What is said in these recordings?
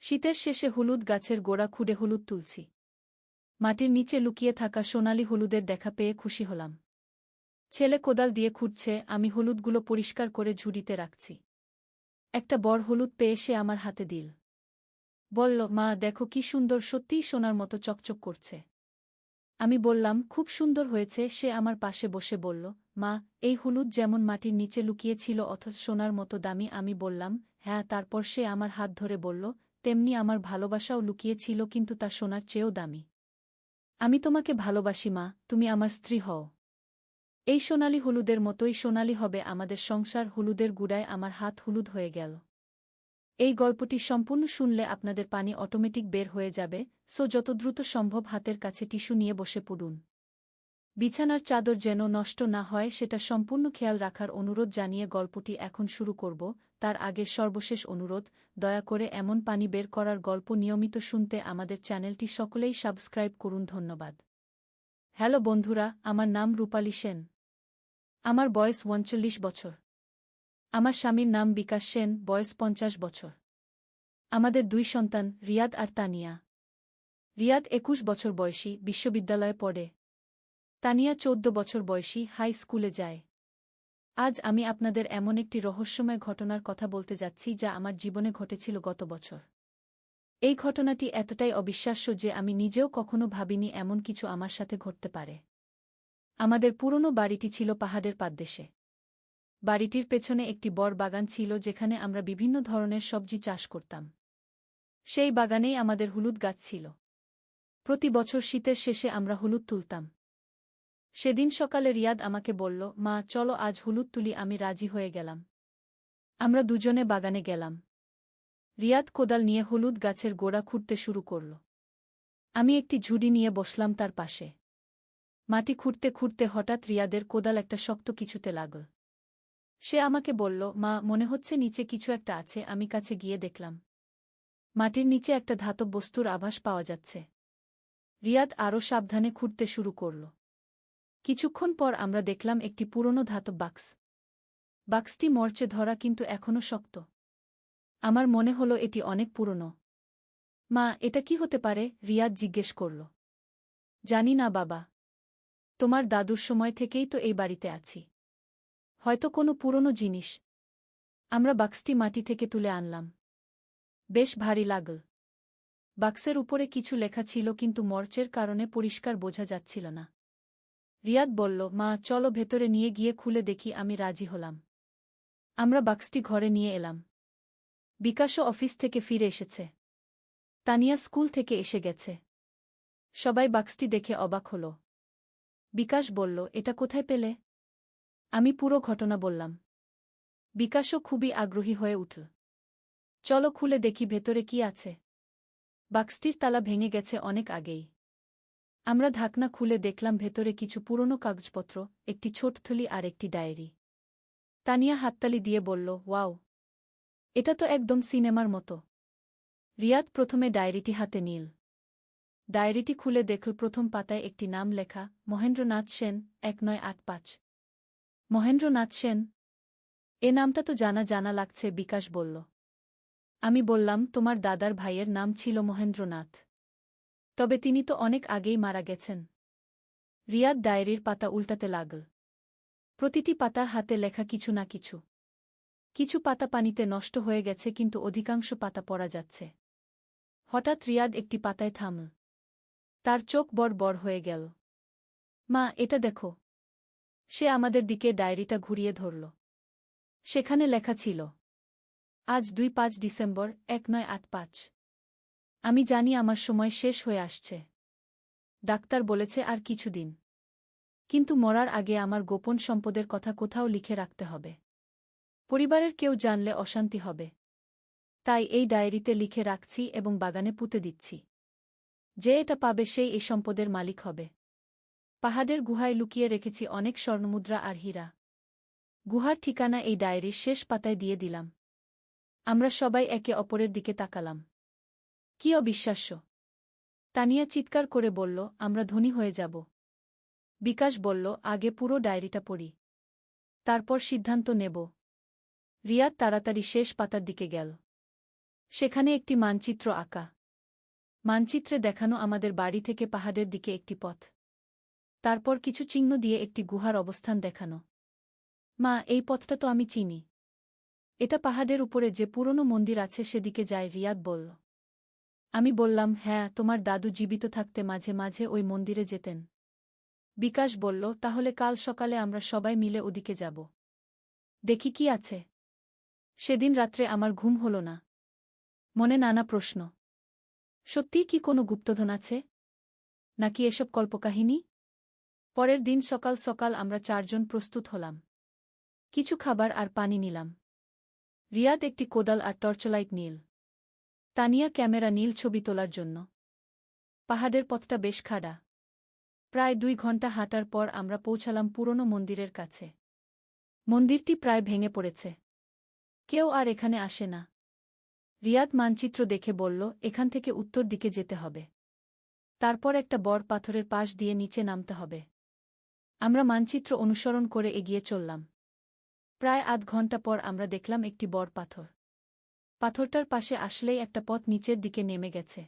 শীতের শেষে হলুদ গাছের গোড়া খুঁড়ে হলুদ তুলছি। মাটির নিচে লুকিয়ে থাকা সোনালি হলুদের দেখা পেয়ে খুশি হলাম। ছেলে কোদাল দিয়ে খুঁড়ছে, আমি হলুদগুলো পরিষ্কার করে ঝুড়িতে রাখছি। একটা বড় হলুদ পেয়ে সে আমার হাতে দিল। বলল, মা দেখো কি সুন্দর, সত্যিই সোনার মতো চকচক করছে। আমি বললাম, খুব সুন্দর হয়েছে। সে আমার পাশে বসে বলল, মা এই হলুদ যেমন মাটির নিচে লুকিয়ে ছিল অথচ সোনার মতো দামি। আমি বললাম, হ্যাঁ। তারপর সে আমার হাত ধরে বলল, তেমনি আমার ভালোবাসাও লুকিয়ে ছিল, কিন্তু তা সোনার চেয়েও দামি। আমি তোমাকে ভালোবাসি মা, তুমি আমার স্ত্রী হও। এই সোনালি হলুদের মতোই সোনালি হবে আমাদের সংসার। হলুদের গুড়ায় আমার হাত হলুদ হয়ে গেল। এই গল্পটি সম্পূর্ণ শুনলে আপনাদের পানি অটোমেটিক বের হয়ে যাবে, সো যত দ্রুত সম্ভব হাতের কাছে টিস্যু নিয়ে বসে পড়ুন। বিছানার চাদর যেন নষ্ট না হয় সেটা সম্পূর্ণ খেয়াল রাখার অনুরোধ জানিয়ে গল্পটি এখন শুরু করব। তার আগে সর্বশেষ অনুরোধ, দয়া করে এমন পানি বের করার গল্প নিয়মিত শুনতে আমাদের চ্যানেলটি সকলেই সাবস্ক্রাইব করুন। ধন্যবাদ। হ্যালো বন্ধুরা, আমার নাম রূপালী সেন। আমার বয়স 39 বছর। আমার স্বামীর নাম বিকাশ সেন, বয়স 50 বছর। আমাদের 2 সন্তান, রিয়াদ আর তানিয়া। রিয়াদ 21 বছর বয়সী, বিশ্ববিদ্যালয়ে পড়ে। তানিয়া 14 বছর বয়সী, হাই স্কুলে যায়। আজ আমি আপনাদের এমন একটি রহস্যময় ঘটনার কথা বলতে যাচ্ছি যা আমার জীবনে ঘটেছিল গত বছর। এই ঘটনাটি এতটাই অবিশ্বাস্য যে আমি নিজেও কখনো ভাবিনি এমন কিছু আমার সাথে ঘটতে পারে। আমাদের পুরনো বাড়িটি ছিল পাহাড়ের পাদদেশে। বাড়িটির পেছনে একটি বড় বাগান ছিল যেখানে আমরা বিভিন্ন ধরনের সবজি চাষ করতাম। সেই বাগানেই আমাদের হলুদ গাছ ছিল। প্রতি বছর শীতের শেষে আমরা হলুদ তুলতাম। সেদিন সকালে রিয়াদ আমাকে বলল, মা চলো আজ হলুদ তুলি। আমি রাজি হয়ে গেলাম। আমরা দুজনে বাগানে গেলাম। রিয়াদ কোদাল নিয়ে হলুদ গাছের গোড়া খুঁড়তে শুরু করল। আমি একটি ঝুড়ি নিয়ে বসলাম তার পাশে। মাটি খুঁড়তে খুঁড়তে হঠাৎ রিয়াদের কোদাল একটা শক্ত কিছুতে লাগল। সে আমাকে বলল, মা মনে হচ্ছে নিচে কিছু একটা আছে। আমি কাছে গিয়ে দেখলাম মাটির নিচে একটা ধাতব বস্তুর আভাস পাওয়া যাচ্ছে। রিয়াদ আরও সাবধানে খুঁড়তে শুরু করল। কিছুক্ষণ পর আমরা দেখলাম একটি পুরনো ধাতব বাক্স। বাক্সটি মরচে ধরা, কিন্তু এখনও শক্ত। আমার মনে হলো এটি অনেক পুরনো। মা এটা কি হতে পারে? রিয়াদ জিজ্ঞেস করল। জানি না বাবা, তোমার দাদুর সময় থেকেই তো এই বাড়িতে আছি। হয়তো কোনো পুরনো জিনিস। আমরা বাক্সটি মাটি থেকে তুলে আনলাম। বেশ ভারী লাগল। বাক্সের উপরে কিছু লেখা ছিল, কিন্তু মরচের কারণে পরিষ্কার বোঝা যাচ্ছিল না। রিয়াদ বলল, মা চলো ভেতরে নিয়ে গিয়ে খুলে দেখি। আমি রাজি হলাম। আমরা বাক্সটি ঘরে নিয়ে এলাম। বিকাশও অফিস থেকে ফিরে এসেছে। তানিয়া স্কুল থেকে এসে গেছে। সবাই বাক্সটি দেখে অবাক হল। বিকাশ বলল, এটা কোথায় পেলে? আমি পুরো ঘটনা বললাম। বিকাশও খুবই আগ্রহী হয়ে উঠল। চলো খুলে দেখি ভেতরে কি আছে। বাক্সটির তালা ভেঙে গেছে অনেক আগেই। আমরা ঢাকনা খুলে দেখলাম ভেতরে কিছু পুরনো কাগজপত্র, একটি ছোট থলি আর একটি ডায়েরি। তানিয়া হাততালি দিয়ে বলল, ওয়াও, এটা তো একদম সিনেমার মতো। রিয়াদ প্রথমে ডায়েরিটি হাতে নিল। ডায়েরিটি খুলে দেখল প্রথম পাতায় একটি নাম লেখা, মহেন্দ্রনাথ সেন, 1985। মহেন্দ্রনাথ সেন? এ নামটা তো জানা জানা লাগছে, বিকাশ বলল। আমি বললাম, তোমার দাদার ভাইয়ের নাম ছিল মহেন্দ্রনাথ। তবে তিনি তো অনেক আগেই মারা গেছেন। রিয়াদ ডায়েরির পাতা উল্টাতে লাগল। প্রতিটি পাতা হাতে লেখা কিছু না কিছু। কিছু পাতা পানিতে নষ্ট হয়ে গেছে, কিন্তু অধিকাংশ পাতা পড়া যাচ্ছে। হঠাৎ রিয়াদ একটি পাতায় থামল। তার চোখ বড় বড় হয়ে গেল। মা এটা দেখো। সে আমাদের দিকে ডায়েরিটা ঘুরিয়ে ধরল। সেখানে লেখা ছিল, আজ 25 ডিসেম্বর 1985। আমি জানি আমার সময় শেষ হয়ে আসছে। ডাক্তার বলেছে আর কিছুদিন। কিন্তু মরার আগে আমার গোপন সম্পদের কথা কোথাও লিখে রাখতে হবে। পরিবারের কেউ জানলে অশান্তি হবে। তাই এই ডায়েরিতে লিখে রাখছি এবং বাগানে পুঁতে দিচ্ছি। যে এটা পাবে সেই এই সম্পদের মালিক হবে। পাহাড়ের গুহায় লুকিয়ে রেখেছি অনেক স্বর্ণমুদ্রা আর হীরা। গুহার ঠিকানা এই ডায়েরির শেষ পাতায় দিয়ে দিলাম। আমরা সবাই একে অপরের দিকে তাকালাম। কি অবিশ্বাস্য! তানিয়া চিৎকার করে বলল, আমরা ধনী হয়ে যাব। বিকাশ বলল, আগে পুরো ডায়েরিটা পড়ি, তারপর সিদ্ধান্ত নেব। রিয়াদ তাড়াতাড়ি শেষ পাতার দিকে গেল। সেখানে একটি মানচিত্র আঁকা। মানচিত্রে দেখানো আমাদের বাড়ি থেকে পাহাড়ের দিকে একটি পথ। তারপর কিছু চিহ্ন দিয়ে একটি গুহার অবস্থান দেখানো। মা, এই পথটা তো আমি চিনি। এটা পাহাড়ের উপরে যে পুরনো মন্দির আছে সেদিকে যায়, রিয়াদ বলল। আমি বললাম, হ্যাঁ, তোমার দাদু জীবিত থাকতে মাঝে মাঝে ওই মন্দিরে যেতেন। বিকাশ বলল, তাহলে কাল সকালে আমরা সবাই মিলে ওদিকে যাব। দেখি কি আছে। সেদিন রাত্রে আমার ঘুম হল না। মনে নানা প্রশ্ন। সত্যিই কি কোনো গুপ্তধন আছে? নাকি এসব কল্পকাহিনী? পরের দিন সকাল সকাল আমরা 4 জন প্রস্তুত হলাম। কিছু খাবার আর পানি নিলাম। রিয়াদ একটি কোদাল আর টর্চলাইট নীল। তানিয়া ক্যামেরা নীল ছবি তোলার জন্য। পাহাড়ের পথটা বেশ খাড়া। প্রায় 2 ঘন্টা হাঁটার পর আমরা পৌঁছালাম পুরনো মন্দিরের কাছে। মন্দিরটি প্রায় ভেঙে পড়েছে। কেউ আর এখানে আসে না। রিয়াদ মানচিত্র দেখে বলল, এখান থেকে উত্তর দিকে যেতে হবে। তারপর একটা বড় পাথরের পাশ দিয়ে নিচে নামতে হবে। আমরা মানচিত্র অনুসরণ করে এগিয়ে চললাম। প্রায় আধ ঘন্টা পর আমরা দেখলাম একটি বড় পাথর। পাথরটার পাশে আসলেই একটা পথ নিচের দিকে নেমে গেছে।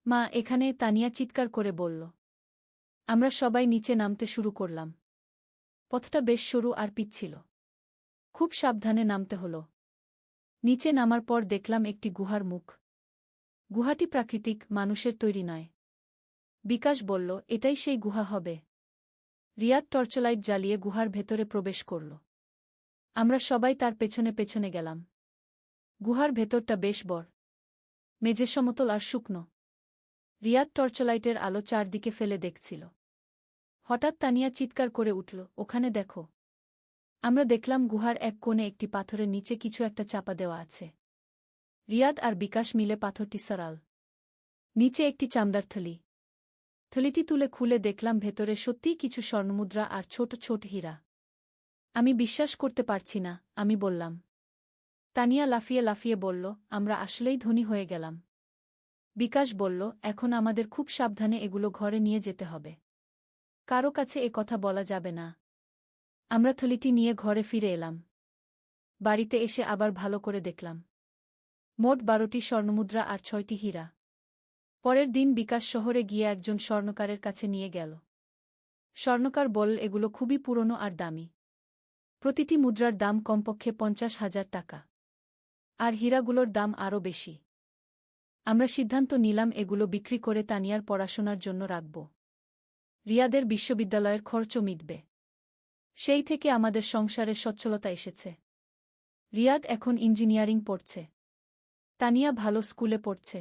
মা, এখানে, তানিয়া চিৎকার করে বলল। আমরা সবাই নিচে নামতে শুরু করলাম। পথটা বেশ সরু আর পিচ্ছিল। খুব সাবধানে নামতে হলো। নিচে নামার পর দেখলাম একটি গুহার মুখ। গুহাটি প্রাকৃতিক, মানুষের তৈরি নয়। বিকাশ বলল, এটাই সেই গুহা হবে। রিয়াদ টর্চলাইট জ্বালিয়ে গুহার ভেতরে প্রবেশ করল। আমরা সবাই তার পেছনে পেছনে গেলাম। গুহার ভেতরটা বেশ বড়। মেঝে সমতল আর শুকনো। রিয়াদ টর্চলাইটের আলো চারদিকে ফেলে দেখছিল। হঠাৎ তানিয়া চিৎকার করে উঠল, ওখানে দেখো। আমরা দেখলাম গুহার এক কোণে একটি পাথরের নিচে কিছু একটা চাপা দেওয়া আছে। রিয়াদ আর বিকাশ মিলে পাথরটি সরাল। নিচে একটি চামড়ার থলি। থলিটি তুলে খুলে দেখলাম ভেতরে সত্যিই কিছু স্বর্ণমুদ্রা আর ছোট ছোট হীরা। আমি বিশ্বাস করতে পারছি না, আমি বললাম। তানিয়া লাফিয়ে লাফিয়ে বলল, আমরা আসলেই ধনী হয়ে গেলাম। বিকাশ বলল, এখন আমাদের খুব সাবধানে এগুলো ঘরে নিয়ে যেতে হবে। কারো কাছে এ কথা বলা যাবে না। আমরা থলিটি নিয়ে ঘরে ফিরে এলাম। বাড়িতে এসে আবার ভালো করে দেখলাম। মোট 12টি স্বর্ণমুদ্রা আর 6টি হীরা। পরের দিন বিকাশ শহরে গিয়ে একজন স্বর্ণকারের কাছে নিয়ে গেল। স্বর্ণকার বলল, এগুলো খুবই পুরনো আর দামি। প্রতিটি মুদ্রার দাম কমপক্ষে 50,000 টাকা। আর হীরাগুলোর দাম আরও বেশি। আমরা সিদ্ধান্ত নিলাম এগুলো বিক্রি করে তানিয়ার পড়াশোনার জন্য রাখব। রিয়াদের বিশ্ববিদ্যালয়ের খরচও মিটবে। সেই থেকে আমাদের সংসারে সচ্ছলতা এসেছে। রিয়াদ এখন ইঞ্জিনিয়ারিং পড়ছে। তানিয়া ভালো স্কুলে পড়ছে।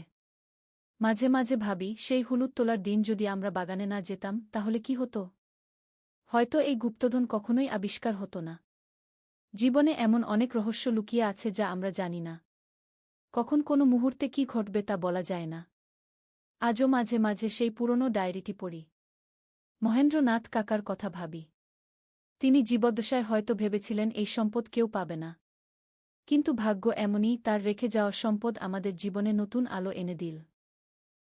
মাঝে মাঝে ভাবি, সেই হলুদ তোলার দিন যদি আমরা বাগানে না যেতাম তাহলে কি হতো? হয়তো এই গুপ্তধন কখনোই আবিষ্কার হতো না। জীবনে এমন অনেক রহস্য লুকিয়ে আছে যা আমরা জানি না। কখন কোনো মুহূর্তে কি ঘটবে তা বলা যায় না। আজও মাঝে মাঝে সেই পুরনো ডায়েরিটি পড়ি। মহেন্দ্রনাথ কাকার কথা ভাবি। তিনি জীবদ্দশায় হয়তো ভেবেছিলেন এই সম্পদ কেউ পাবে না। কিন্তু ভাগ্য এমনই, তার রেখে যাওয়া সম্পদ আমাদের জীবনে নতুন আলো এনে দিল।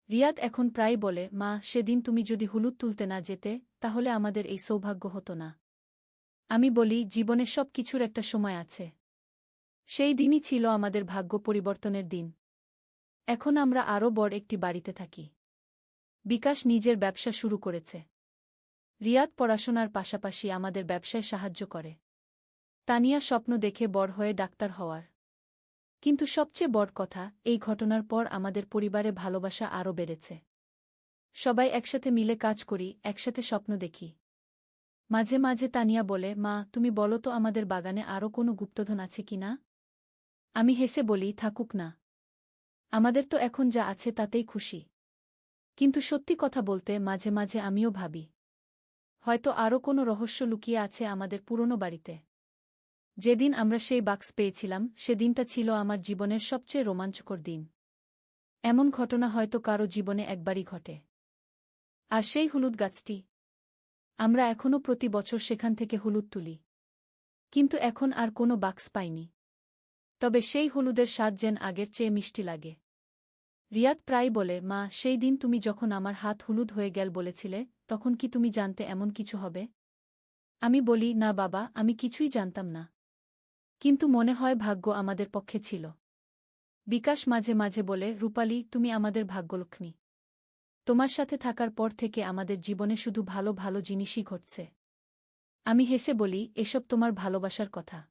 রিয়াদ এখন প্রায় বলে, মা, সেদিন তুমি যদি হলুদ তুলতে না যেতে তাহলে আমাদের এই সৌভাগ্য হতো না। আমি বলি, জীবনে সব কিছুর একটা সময় আছে। সেই দিনই ছিল আমাদের ভাগ্য পরিবর্তনের দিন। এখন আমরা আরও বড় একটি বাড়িতে থাকি। বিকাশ নিজের ব্যবসা শুরু করেছে। রিয়াদ পড়াশোনার পাশাপাশি আমাদের ব্যবসায় সাহায্য করে। তানিয়া স্বপ্ন দেখে বড় হয়ে ডাক্তার হওয়ার। কিন্তু সবচেয়ে বড় কথা, এই ঘটনার পর আমাদের পরিবারে ভালোবাসা আরও বেড়েছে। সবাই একসাথে মিলে কাজ করি, একসাথে স্বপ্ন দেখি। মাঝে মাঝে তানিয়া বলে, মা, তুমি বলো তো আমাদের বাগানে আরও কোনো গুপ্তধন আছে কি না? আমি হেসে বলি, থাকুক না। আমাদের তো এখন যা আছে তাতেই খুশি। কিন্তু সত্যি কথা বলতে মাঝে মাঝে আমিও ভাবি, হয়তো আরও কোনো রহস্য লুকিয়ে আছে আমাদের পুরনো বাড়িতে। যেদিন আমরা সেই বাক্স পেয়েছিলাম সেদিনটা ছিল আমার জীবনের সবচেয়ে রোমাঞ্চকর দিন। এমন ঘটনা হয়তো কারো জীবনে একবারই ঘটে। আর সেই হলুদ গাছটি, আমরা এখনও প্রতি বছর সেখান থেকে হলুদ তুলি। কিন্তু এখন আর কোনো বাক্স পাইনি। তবে সেই হলুদের স্বাদ যেন আগের চেয়ে মিষ্টি লাগে। রিয়াদ প্রায় বলে, মা, সেই দিন তুমি যখন আমার হাত হলুদ হয়ে গেল বলেছিলে, তখন কি তুমি জানতে এমন কিছু হবে? আমি বলি, না বাবা, আমি কিছুই জানতাম না। কিন্তু মনে হয় ভাগ্য আমাদের পক্ষে ছিল। বিকাশ মাঝে মাঝে বলে, রূপালি, তুমি আমাদের ভাগ্যলক্ষ্মী। তোমার সাথে থাকার পর থেকে আমাদের জীবনে শুধু ভালো ভালো জিনিসই ঘটছে। আমি হেসে বলি, এসব তোমার ভালোবাসার কথা।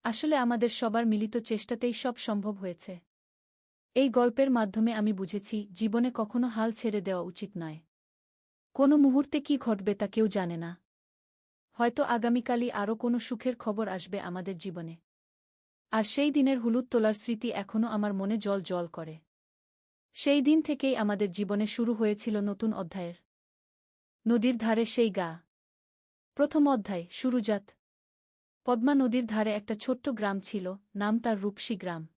আসলে আমাদের সবার মিলিত চেষ্টাতেই সব সম্ভব হয়েছে। এই গল্পের মাধ্যমে আমি বুঝেছি, জীবনে কখনো হাল ছেড়ে দেওয়া উচিত নয়। কোনো মুহূর্তে কি ঘটবে তা কেউ জানে না। হয়তো আগামীকালই আরও কোনো সুখের খবর আসবে আমাদের জীবনে। আর সেই দিনের হলুদ তোলার স্মৃতি এখনও আমার মনে জল জল করে। সেই দিন থেকেই আমাদের জীবনে শুরু হয়েছিল নতুন অধ্যায়ের। নদীর ধারে সেই গা। প্রথম অধ্যায়, শুরুজাত। পদ্মা নদীর ধারে একটা ছোট্ট গ্রাম ছিল, নাম তার রূপসী গ্রাম।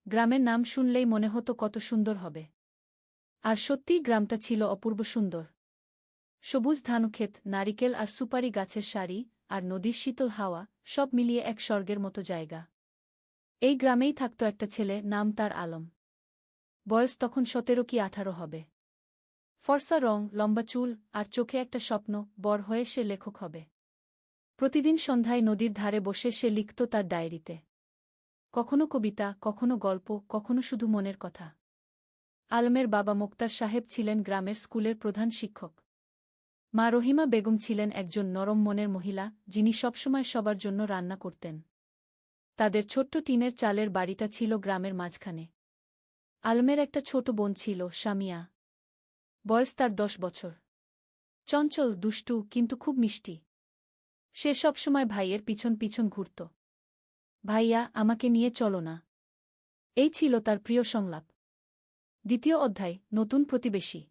গ্রামের নাম শুনলেই মনে হতো কত সুন্দর হবে। আর সত্যিই গ্রামটা ছিল অপূর্ব সুন্দর। সবুজ ধানক্ষেত, নারিকেল আর সুপারি গাছের সারি, আর নদীর শীতল হাওয়া, সব মিলিয়ে এক স্বর্গের মতো জায়গা। এই গ্রামেই থাকত একটা ছেলে, নাম তার আলম। বয়স তখন 17 কি 18 হবে। ফর্সা রং, লম্বা চুল, আর চোখে একটা স্বপ্ন, বড় হয়ে সে লেখক হবে। প্রতিদিন সন্ধ্যায় নদীর ধারে বসে সে লিখত তার ডায়েরিতে। কখনো কবিতা, কখনো গল্প, কখনো শুধু মনের কথা। আলমের বাবা মোক্তার সাহেব ছিলেন গ্রামের স্কুলের প্রধান শিক্ষক। মা রহিমা বেগম ছিলেন একজন নরম মনের মহিলা, যিনি সবসময় সবার জন্য রান্না করতেন। তাদের ছোট্ট টিনের চালের বাড়িটা ছিল গ্রামের মাঝখানে। আলমের একটা ছোট বোন ছিল, সামিয়া। বয়স তার 10 বছর। চঞ্চল, দুষ্টু, কিন্তু খুব মিষ্টি। সে সবসময় ভাইয়ের পিছন পিছন ঘুরত। ভাইয়া, আমাকে নিয়ে চলো না। এই ছিল তার প্রিয় সংলাপ। দ্বিতীয় অধ্যায়, নতুন প্রতিবেশী।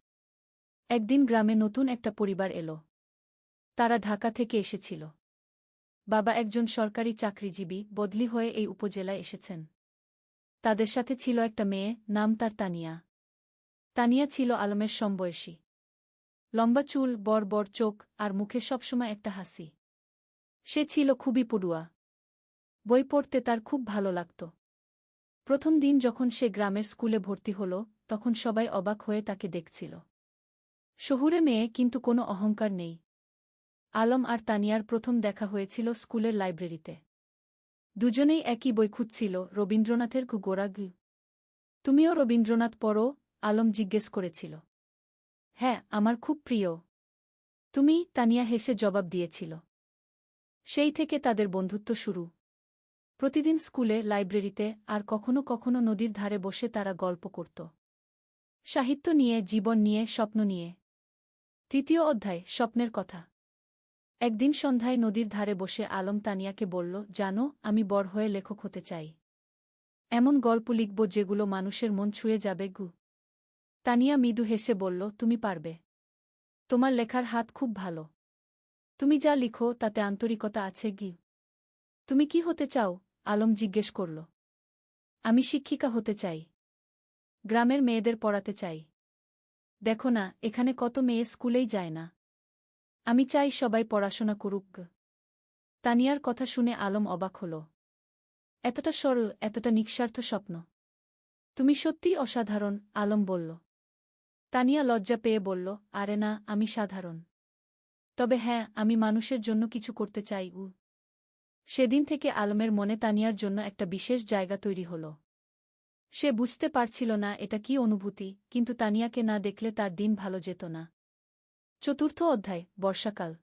একদিন গ্রামে নতুন একটা পরিবার এলো। তারা ঢাকা থেকে এসেছিল। বাবা একজন সরকারি চাকরিজীবী, বদলি হয়ে এই উপজেলায় এসেছেন। তাদের সাথে ছিল একটা মেয়ে, নাম তার তানিয়া। তানিয়া ছিল আলমের সমবয়সী। লম্বা চুল, বড় বড় চোখ, আর মুখে সবসময় একটা হাসি। সে ছিল খুবই পড়ুয়া। বই পড়তে তার খুব ভালো লাগত। প্রথম দিন যখন সে গ্রামের স্কুলে ভর্তি হল, তখন সবাই অবাক হয়ে তাকে দেখছিল। শহুরে মেয়ে, কিন্তু কোনো অহংকার নেই। আলম আর তানিয়ার প্রথম দেখা হয়েছিল স্কুলের লাইব্রেরিতে। দুজনেই একই বই খুঁজছিল, রবীন্দ্রনাথের গোরা গু। তুমিও রবীন্দ্রনাথ পড়ো? আলম জিজ্ঞেস করেছিল। হ্যাঁ, আমার খুব প্রিয়। তুমি? তানিয়া হেসে জবাব দিয়েছিল। সেই থেকে তাদের বন্ধুত্ব শুরু। প্রতিদিন স্কুলে, লাইব্রেরিতে, আর কখনো কখনো নদীর ধারে বসে তারা গল্প করত। সাহিত্য নিয়ে, জীবন নিয়ে, স্বপ্ন নিয়ে। তৃতীয় অধ্যায়, স্বপ্নের কথা। একদিন সন্ধ্যায় নদীর ধারে বসে আলম তানিয়াকে বলল, জানো, আমি বড় হয়ে লেখক হতে চাই। এমন গল্প লিখব যেগুলো মানুষের মন ছুঁয়ে যাবে গু। তানিয়া মৃদু হেসে বলল, তুমি পারবে। তোমার লেখার হাত খুব ভালো। তুমি যা লিখো তাতে আন্তরিকতা আছে গি। তুমি কি হতে চাও? আলম জিজ্ঞেস করল। আমি শিক্ষিকা হতে চাই। গ্রামের মেয়েদের পড়াতে চাই। দেখো না, এখানে কত মেয়ে স্কুলেই যায় না। আমি চাই সবাই পড়াশোনা করুক। তানিয়ার কথা শুনে আলম অবাক হল। এতটা সরল, এতটা নিঃস্বার্থ স্বপ্ন। তুমি সত্যিই অসাধারণ, আলম বলল। তানিয়া লজ্জা পেয়ে বলল, আরে না, আমি সাধারণ। তবে হ্যাঁ, আমি মানুষের জন্য কিছু করতে চাই। সেদিন থেকে আলমের মনে তানিয়ার জন্য একটা বিশেষ জায়গা তৈরি হল। সে বুঝতে পারছিল না এটা কি অনুভূতি, কিন্তু তানিয়াকে না দেখলে তার দিন ভালো যেত না। চতুর্থ অধ্যায়, বর্ষাকাল।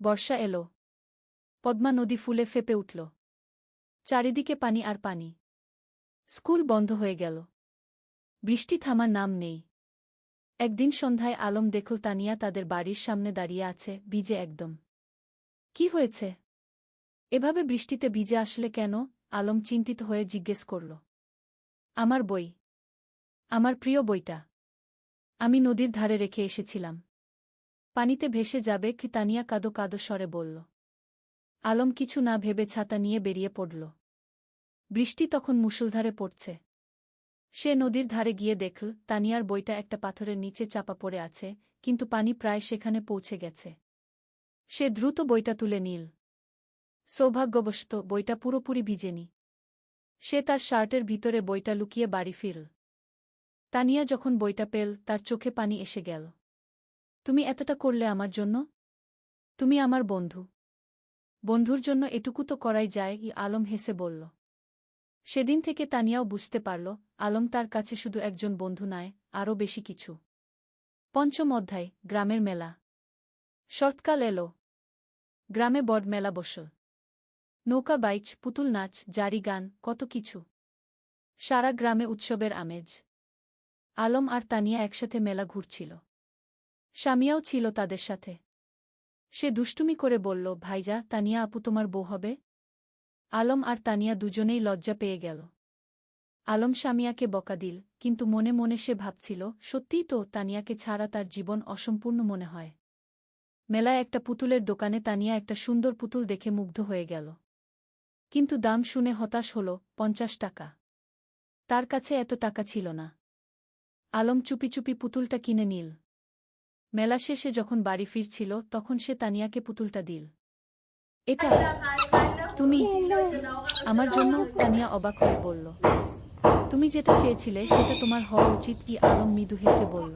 বর্ষা এলো। পদ্মা নদী ফুলে ফেঁপে উঠল। চারিদিকে পানি আর পানি। স্কুল বন্ধ হয়ে গেল। বৃষ্টি থামার নাম নেই। একদিন সন্ধ্যায় আলম দেখল তানিয়া তাদের বাড়ির সামনে দাঁড়িয়ে আছে, ভিজে একদম। কি হয়েছে? এভাবে বৃষ্টিতে ভিজে আসলে কেন? আলম চিন্তিত হয়ে জিজ্ঞেস করল। আমার বই। আমার প্রিয় বইটা। আমি নদীর ধারে রেখে এসেছিলাম। পানিতে ভেসে যাবে কি? তানিয়া কাঁদো কাঁদো স্বরে বলল। আলম কিছু না ভেবে ছাতা নিয়ে বেরিয়ে পড়ল। বৃষ্টি তখন মুষলধারে পড়ছে। সে নদীর ধারে গিয়ে দেখল তানিয়ার বইটা একটা পাথরের নিচে চাপা পড়ে আছে, কিন্তু পানি প্রায় সেখানে পৌঁছে গেছে। সে দ্রুত বইটা তুলে নিল। সৌভাগ্যবশত বইটা পুরোপুরি ভিজেনি। সে তার শার্টের ভিতরে বইটা লুকিয়ে বাড়ি ফিরল। তানিয়া যখন বইটা পেল, তার চোখে পানি এসে গেল। তুমি এতটা করলে আমার জন্য? তুমি আমার বন্ধু। বন্ধুর জন্য এটুকু তো করাই যায়, আলম হেসে বলল। সেদিন থেকে তানিয়াও বুঝতে পারল, আলম তার কাছে শুধু একজন বন্ধু নয়, আরও বেশি কিছু। পঞ্চম অধ্যায়, গ্রামের মেলা। শরৎকাল এলো। গ্রামে বড় মেলা বসল। নৌকা বাইচ, পুতুল নাচ, জারি গান, কত কিছু। সারা গ্রামে উৎসবের আমেজ। আলম আর তানিয়া একসাথে মেলা ঘুরছিল। স্বামীও ছিল তাদের সাথে। সে দুষ্টুমি করে বলল, ভাইজা, তানিয়া আপু তোমার বউ হবে? আলম আর তানিয়া দুজনেই লজ্জা পেয়ে গেল। আলম স্বামীয়াকে বকা দিল, কিন্তু মনে মনে সে ভাবছিল, সত্যিই তো, তানিয়াকে ছাড়া তার জীবন অসম্পূর্ণ মনে হয়। মেলায় একটা পুতুলের দোকানে তানিয়া একটা সুন্দর পুতুল দেখে মুগ্ধ হয়ে গেল। কিন্তু দাম শুনে হতাশ হল, 50 টাকা। তার কাছে এত টাকা ছিল না। আলম চুপি চুপি পুতুলটা কিনে নিল। মেলা শেষে যখন বাড়ি ফিরছিল তখন সে তানিয়াকে পুতুলটা দিল। এটা তুমি আমার জন্য? তানিয়া অবাক হয়ে বলল, তুমি যেটা চেয়েছিলে সেটা তোমার হওয়া উচিত কি? আলম মৃদু হেসে বলল।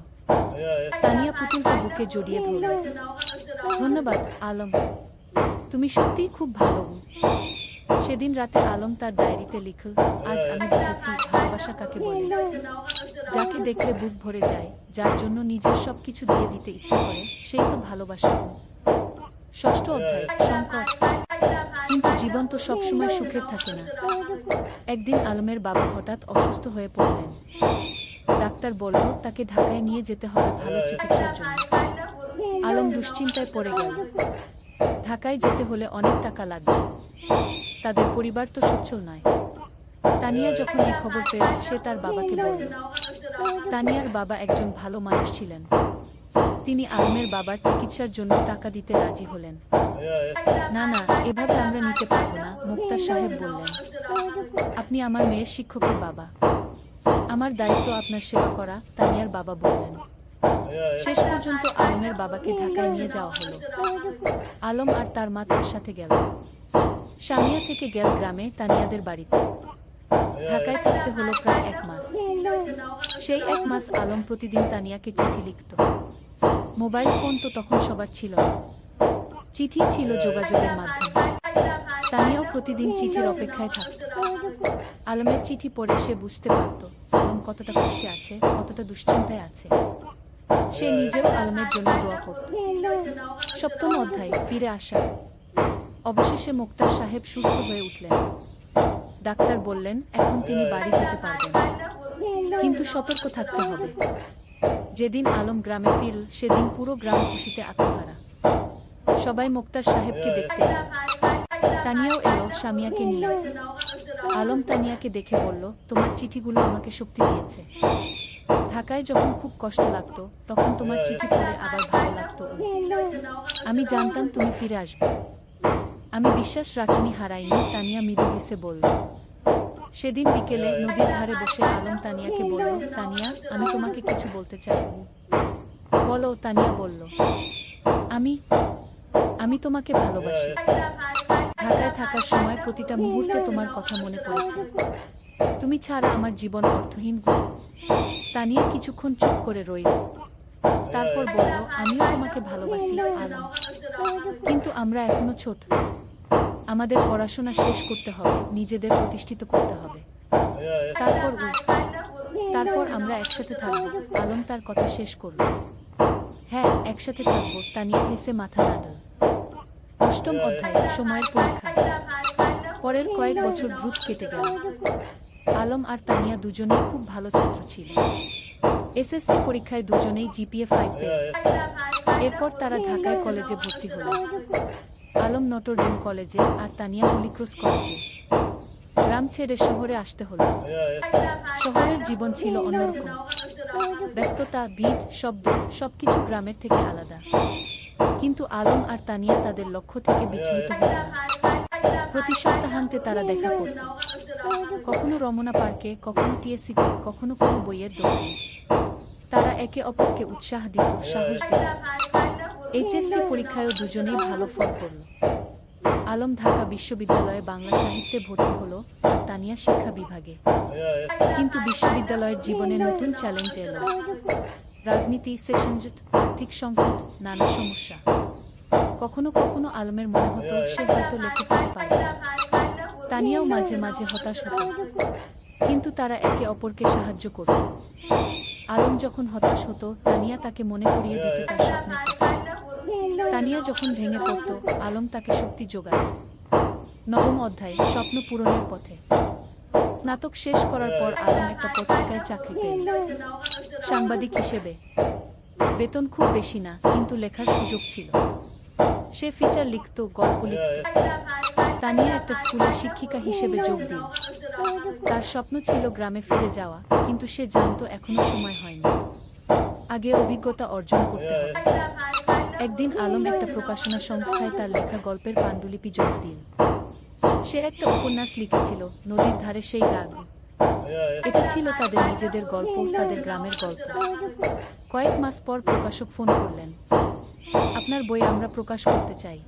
তানিয়া পুতুলটা বুকে জড়িয়ে ধরল। ধন্যবাদ আলম, তুমি সত্যিই খুব ভালো। সেদিন রাতে আলম তার ডায়েরিতে লিখল, আজ আমি বুঝেছি ভালোবাসা কাকে বলে। যাকে দেখলে বুক ভরে যায়, যার জন্য নিজের সবকিছু দিয়ে দিতে ইচ্ছে করে, সেই তো ভালোবাসা। ষষ্ঠ অধ্যায়, সংকট। কিন্তু জীবন তো সবসময় সুখের থাকে না। একদিন আলমের বাবা হঠাৎ অসুস্থ হয়ে পড়লেন। ডাক্তার বলল তাকে ঢাকায় নিয়ে যেতে হবে ভালো চিকিৎসার জন্য। আলম দুশ্চিন্তায় পড়ে গেল। ঢাকায় যেতে হলে অনেক টাকা লাগবে। তাদের পরিবার তো সচ্ছল নয়। তানিয়া যখন এই খবর পেল, সে তার বাবাকে বলল। তানিয়ার বাবা একজন ভালো মানুষ ছিলেন। তিনি আলমের বাবার চিকিৎসার জন্য টাকা দিতে রাজি হলেন। না না, এভাবে আমরা নিতে পারব না, মুক্তার সাহেব বললেন। আপনি আমার মেয়ের শিক্ষকের বাবা। আমার দায়িত্ব আপনার সেবা করা, তানিয়ার বাবা বললেন। শেষ পর্যন্ত আলমের বাবাকে ঢাকায় নিয়ে যাওয়া হলো। আলম আর তার মা তার সাথে গেল। সামিয়া থেকে গেল গ্রামে তানিয়াদের বাড়িতে। ঢাকায় থাকতে হলো প্রায় 1 মাস। সেই 1 মাস আলম প্রতিদিন তানিয়াকে চিঠি লিখত। মোবাইল ফোন তো তখন সবার ছিল না। চিঠি ছিল যোগাযোগের মাধ্যম। তানিয়াও প্রতিদিন চিঠির অপেক্ষায় থাকত। আলমের চিঠি পড়ে সে বুঝতে পারত আলম কতটা কষ্টে আছে, কতটা দুশ্চিন্তায় আছে। সে নিজেও আলমের জন্য দোয়া করত। সপ্তম অধ্যায়, ফিরে আসা। অবশেষে মুক্তার সাহেব সুস্থ হয়ে উঠলেন। ডাক্তার বললেন এখন তিনি বাড়ি যেতে পারবেন, কিন্তু সতর্ক থাকতে হবে। যেদিন আলম গ্রামে ফিরল সেদিন পুরো গ্রাম খুশিতে আত্মহারা। সবাই মুক্তার সাহেবকে দেখতে এল। তানিয়াও এলো স্বামীয়াকে নিয়ে। আলম তানিয়াকে দেখে বলল, তোমার চিঠিগুলো আমাকে শক্তি দিয়েছে। ঢাকায় যখন খুব কষ্ট লাগতো তখন তোমার চিঠি পড়ে আবার ভালো লাগতো। আমি জানতাম তুমি ফিরে আসবে। আমি বিশ্বাস রাখিনি, হারাইনি। তানিয়া মৃদু হেসে বলল। সেদিন বিকেলে নদীর ধারে বসে আলম তানিয়াকে বলল, তানিয়া, আমি তোমাকে কিছু বলতে চাই। বলো, তানিয়া বলল। আমি তোমাকে ভালোবাসি। ঢাকায় থাকার সময় প্রতিটা মুহূর্তে তোমার কথা মনে পড়েছে। তুমি ছাড়া আমার জীবন অর্থহীন। তানিয়া কিছুক্ষণ চুপ করে রইল। তারপর বলল, আমিও তোমাকে ভালোবাসি আলম, কিন্তু আমরা এখনো ছোট। আমাদের পড়াশোনা শেষ করতে হবে, নিজেদের প্রতিষ্ঠিত করতে হবে। তারপর আমরা একসাথে থাকব। আলম তার কথা শেষ করল। হ্যাঁ, একসাথে থাকব। তানিয়া হেসে মাথা নাড়ল। অষ্টম অধ্যায়, সময়ের পরীক্ষা। পরের কয়েক বছর দ্রুত কেটে গেল। আলম আর তানিয়া দুজনেই খুব ভালো ছাত্র ছিল। এসএসসি পরীক্ষায় দুজনেই জিপিএ 5 পেল। এরপর তারা ঢাকায় কলেজে ভর্তি হল। আলম নটর ডেম কলেজে আর তানিয়া হলিক্রস কলেজে। গ্রাম ছেড়ে শহরে আসতে হল। শহরের জীবন ছিল অন্যরকম। ব্যস্ততা, ভিড়, শব্দ, সবকিছু গ্রামের থেকে আলাদা। কিন্তু আলম আর তানিয়া তাদের লক্ষ্য থেকে বিচলিত হল না। প্রতি সপ্তাহান্তে তারা দেখা করত। কখনো রমনা পার্কে, কখনো টিএসসিতে, কখনো কোনো বইয়ের দোকানে। তারা একে অপরকে উৎসাহ দিত, সাহস দিত। এইচএসসি পরীক্ষায়ও দুজনেই ভালো ফল করল। আলম ঢাকা বিশ্ববিদ্যালয়ে বাংলা সাহিত্যে ভর্তি হল আর তানিয়া শিক্ষা বিভাগে। কিন্তু বিশ্ববিদ্যালয়ের জীবনে নতুন চ্যালেঞ্জ এলো। রাজনীতি, সেশনজট, আর্থিক সংকট, নানা সমস্যা। কখনো কখনো আলমের মনে হতো সে হয়তো লেখক হতে পারবে না। তানিয়াও মাঝে মাঝে হতাশ হতো, কিন্তু তারা একে অপরকে সাহায্য করত। আলম যখন হতাশ হতো, তানিয়া তাকে মনে করিয়ে দিত তার স্বপ্নের কথা। তানিয়া যখন ভেঙে পড়ত, আলম তাকে শক্তি যোগাত। নবম অধ্যায়, স্বপ্ন পূরণের পথে। স্নাতক শেষ করার পর আলম একটা পত্রিকায় চাকরি পেল, সাংবাদিক হিসেবে। বেতন খুব বেশি না, কিন্তু লেখার সুযোগ ছিল। সে ফিচার লিখত, গল্প লিখত। তানিয়া একটা স্কুলের শিক্ষিকা হিসেবে যোগ দিল। তার স্বপ্ন ছিল গ্রামে ফিরে যাওয়া, কিন্তু সে জানত এখনো সময় হয়নি। আগে অভিজ্ঞতা অর্জন করতে হবে। একদিন আলম একটা প্রকাশনা সংস্থায় তার লেখা গল্পের পাণ্ডুলিপি জমা দিল। সে একটা উপন্যাস লিখেছিল, নদীর ধারে সেই গাগু। এটা ছিল তাদের নিজেদের গল্প, তাদের গ্রামের গল্প। কয়েক মাস পর প্রকাশক ফোন করলেন, আপনার বই আমরা প্রকাশ করতে চাই।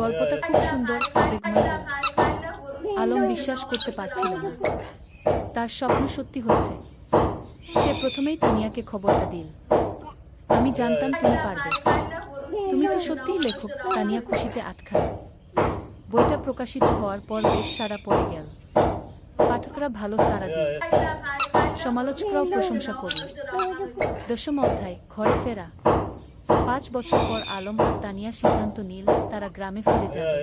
গল্পটা খুব সুন্দর, আবেগময়। আলম বিশ্বাস করতে পারছিল না, তার স্বপ্ন সত্যি হচ্ছে। সে প্রথমেই তানিয়াকে খবরটা দিল, আমি জানতাম তুমি পারবে, তুমি তো সত্যিই লেখক। তানিয়া খুশিতে আটখান। বইটা প্রকাশিত হওয়ার পর বেশ সাড়া পড়ে গেল। পাঠকরা ভালো সাড়া দিল, সমালোচকরাও প্রশংসা করল। দশম অধ্যায়, ঘরে ফেরা। 5 বছর পর আলম আর তানিয়া সিদ্ধান্ত নিল তারা গ্রামে ফিরে যাবে।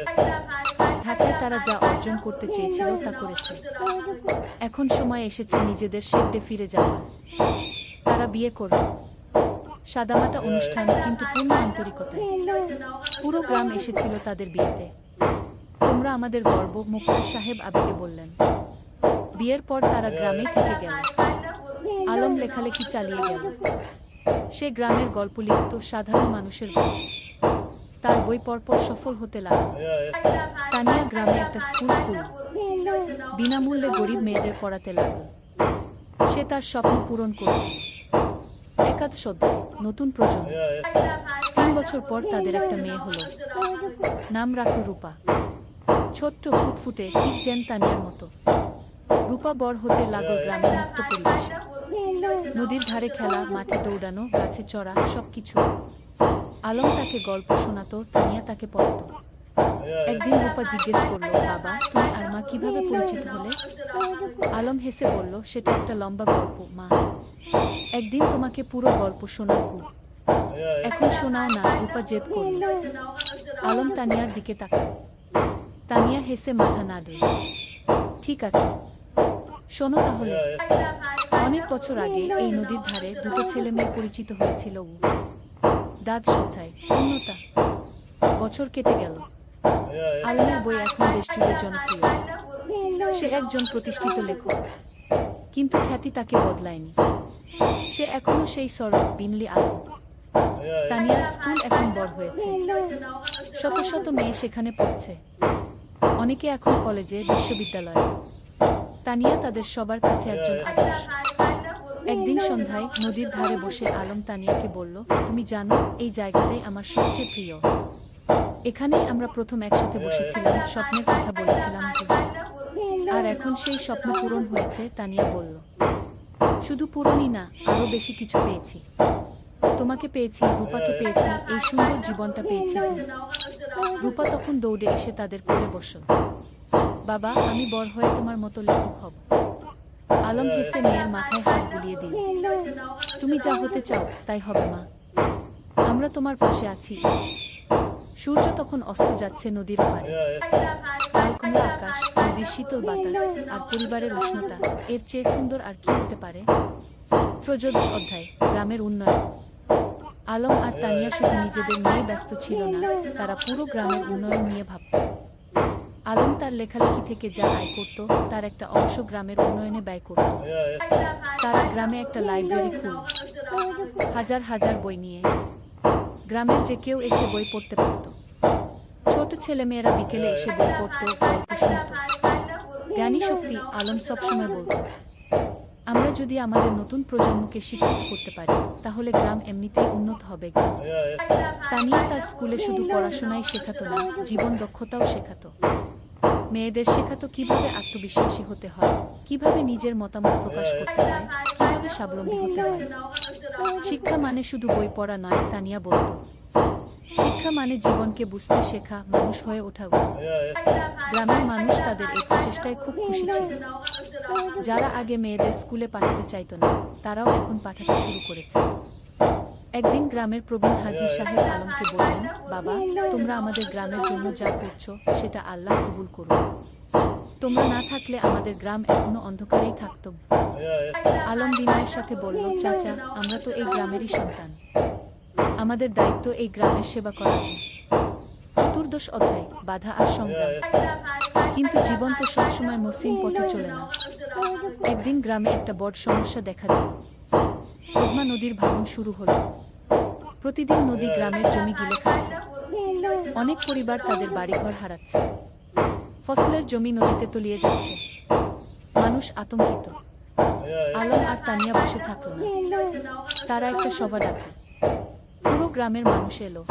ঢাকায় তারা যা অর্জন করতে চেয়েছিল তা করেছে। এখন সময় এসেছে নিজেদের শেডে ফিরে যাওয়ার। তারা বিয়ে করল। সাদামাটা অনুষ্ঠান, কিন্তু পূর্ণ আন্তরিকতায়। পুরো গ্রাম এসেছিল তাদের বিয়েতে। তোমরা আমাদের গর্ব, মুক্তার সাহেব আবেগে বললেন। বিয়ের পর তারা গ্রামেই থেকে গেল। আলম লেখালেখি চালিয়ে গেল। সে গ্রামের গল্প লিখত, সাধারণ মানুষের গল্প। তার বই পরপর সফল হতে লাগল। তানিয়া গ্রামে একটা স্কুল খুলল, বিনামূল্যে গরিব মেয়েদের পড়াতে লাগল। সে তার স্বপ্ন পূরণ করছিল। একাদশ অধ্যায়, নতুন প্রজন্ম। 3 বছর পর তাদের একটা মেয়ে হলো, নাম রাখল রূপা। ছোট্ট, ফুটফুটে, ঠিক যেন তানিয়ার মতো। রূপা বড় হতে লাগল গ্রামের মুক্ত পরিবেশে। নদীর ধারে খেলা, মাঠে দৌড়ানো, গাছে চড়া, সবকিছু। আলম তাকে গল্প শোনাতো, তানিয়া তাকে পড়াতো। একদিন রূপা জিজ্ঞেস করল, বাবা, তুমি আর মা কিভাবে পরিচিত হলে? আলম হেসে বলল, সেটা একটা লম্বা গল্প মা। একদিন তোমাকে পুরো গল্প শোনাবো। এখন শোনাও না, রূপা জেদ করল। আলম তানিয়ার দিকে তাকাল। তানিয়া হেসে মাথা নাড়ল। ঠিক আছে, শোনো তাহলে। অনেক বছর আগে এই নদীর ধারে দুটো ছেলে মেয়ে পরিচিত হয়েছিল। দাঁত শ্রদ্ধায়, পূর্ণতা। বছর কেটে গেল। আলমের বই এখন দেশ জুড়ে জনপ্রিয়। সে একজন প্রতিষ্ঠিত লেখক, কিন্তু খ্যাতি তাকে বদলায়নি। সে এখনো সেই সরল, বিনলি আলম। তানিয়ার স্কুল এখন বড় হয়েছে। শত শত মেয়ে সেখানে পড়ছে। অনেকে এখন কলেজে, বিশ্ববিদ্যালয়ে। তানিয়া তাদের সবার কাছে একজন আদর্শ। একদিন সন্ধ্যায় নদীর ধারে বসে আলম তানিয়াকে বলল, তুমি জানো, এই জায়গাটাই আমার সবচেয়ে প্রিয়। এখানেই আমরা প্রথম একসাথে বসেছিলাম, স্বপ্নের কথা বলেছিলাম। আর এখন সেই স্বপ্ন পূরণ হয়েছে। তানিয়া বলল, শুধু পূরণই না, আরো বেশি কিছু পেয়েছি। তোমাকে পেয়েছি, রূপাকে পেয়েছি, এই সুন্দর জীবনটা পেয়েছি। রূপা তখন দৌড়ে এসে তাদের কোলে বসল। বাবা, আমি বড় হয়ে তোমার মতো লেখক হব। আলম হেসে মেয়ের মাথায় হাত বুলিয়ে দিল। তুমি যা হতে চাও তাই হবে মা, আমরা তোমার পাশে আছি। সূর্য তখন অস্ত যাচ্ছে নদীর পাড়ে। লালকমলা আকাশ, নদীর শীতল বাতাস আর পরিবারের উষ্ণতা, এর চেয়ে সুন্দর আর কি হতে পারে? ত্রয়োদশ অধ্যায়, গ্রামের উন্নয়ন। আলম আর তানিয়া শুধু নিজেদের নিয়ে ব্যস্ত ছিল না, তারা পুরো গ্রামের উন্নয়ন নিয়ে ভাবত। আলম তার লেখালেখি থেকে যা আয় করত, তার একটা অংশ গ্রামের উন্নয়নে ব্যয় করত। তারা গ্রামে একটা লাইব্রেরি খুলল, হাজার হাজার বই নিয়ে। গ্রামের যে কেউ এসে বই পড়তে পারত। ছোট ছেলেমেয়েরা বিকেলে এসে বই পড়ত, গল্প শুনত। জ্ঞানী শক্তি, আলম সবসময় বলত, আমরা যদি আমাদের নতুন প্রজন্মকে শিক্ষিত করতে পারি, তাহলে গ্রাম এমনিতেই উন্নত হবে। তানিয়া তার স্কুলে শুধু পড়াশোনাই শেখাতো না, জীবন দক্ষতাও শেখাতো। মেয়েদের শেখাতো কিভাবে আত্মবিশ্বাসী হতে হয়, কিভাবে নিজের মতামত প্রকাশ করতে হয়, কিভাবে স্বাবলম্বী হতে হয়। শিক্ষা মানে শুধু বই পড়া নয়, তানিয়া বলত। শিক্ষা মানে জীবনকে বুঝতে শেখা, মানুষ হয়ে ওঠা। গ্রামের মানুষ তাদের এই প্রচেষ্টায় খুব খুশি ছিল। যারা আগে মেয়েদের স্কুলে পাঠাতে চাইত না, তারাও এখন পাঠাতে শুরু করেছে। একদিন গ্রামের প্রবীণ হাজী সাহেব আলমকে বললেন, বাবা, তোমরা আমাদের গ্রামের জন্য যা করছো সেটা আল্লাহ কবুল করুন। তোমরা না থাকলে আমাদের গ্রাম এখনো অন্ধকারেই থাকত। আলম বিনয়ের সাথে বলল, চাচা, আমরা তো এই গ্রামেরই সন্তান, আমাদের দায়িত্ব এই গ্রামের সেবা করা। চতুর্দশ অধ্যায়, বাধা আর সংগ্রাম। কিন্তু জীবন তো সবসময় মসৃণ পথে চলে না। একদিন গ্রামে একটা বড় সমস্যা দেখা দিল। পদ্মা নদীর ভাঙন শুরু হলো। প্রতিদিন নদী গ্রামের জমি গিলে খাচ্ছে। অনেক পরিবার তাদের বাড়িঘর হারাচ্ছে। ফসলের জমি নদীতে তলিয়ে যাচ্ছে। মানুষ আতঙ্কিত। আলম আর তানিয়া বসে থাকল না। তারা একটা সভা ডাকল। পুরো গ্রামের মানুষ এলো।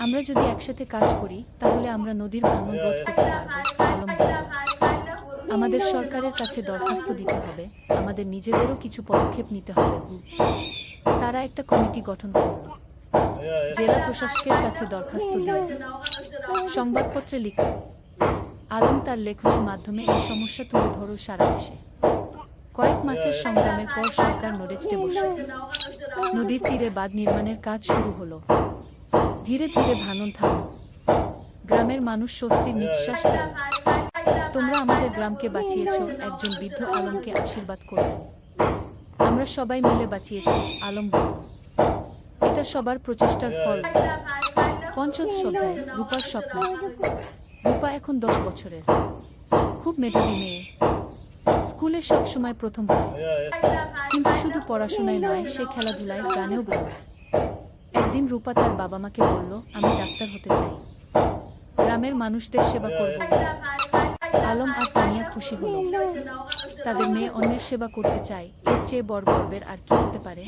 আমরা যদি একসাথে কাজ করি তাহলে আমরা নদীর ভাঙন রোধ করতে পারব। আলম বলল, আমাদের সরকারের কাছে দরখাস্ত দিতে হবে, আমাদের নিজেদেরও কিছু পদক্ষেপ নিতে হবে। তারা একটা কমিটি গঠন করল। জেলা প্রশাসকের কাছে দরখাস্ত দিল। সংবাদপত্রে লিখল। আলম তার লেখনের মাধ্যমে এই সমস্যা তুলে ধরল সারা দেশে। কয়েক মাসের সংগ্রামের পর সরকার নড়েচড়ে বসল। নদীর তীরে বাঁধ নির্মাণের কাজ শুরু হলো। ধীরে ধীরে ভাঙন থামল। গ্রামের মানুষ স্বস্তির নিঃশ্বাস পেল। তোমরা আমাদের গ্রামকে বাঁচিয়েছ, একজন বৃদ্ধ আলমকে আশীর্বাদ করলেন। আমরা সবাই মিলে বাঁচিয়েছি, আলম বলল। এটা সবার প্রচেষ্টার ফল। পঞ্চদশ অধ্যায়, রূপার স্বপ্ন। রূপা এখন 10 বছরের, খুব মেধাবী মেয়ে। স্কুলে সবসময় প্রথম হয়। কিন্তু শুধু পড়াশোনায় নয়, সে খেলাধুলায়, গানেও ভালো। একদিন রূপা তার বাবা মাকে বলল, আমি ডাক্তার হতে চাই, গ্রামের মানুষদের সেবা করব। আলম আর তানিয়া খুশি হল। তাদের মেয়ে অন্যের সেবা করতে চায়, এর চেয়ে বড় গর্বের আর কি হতে পারে।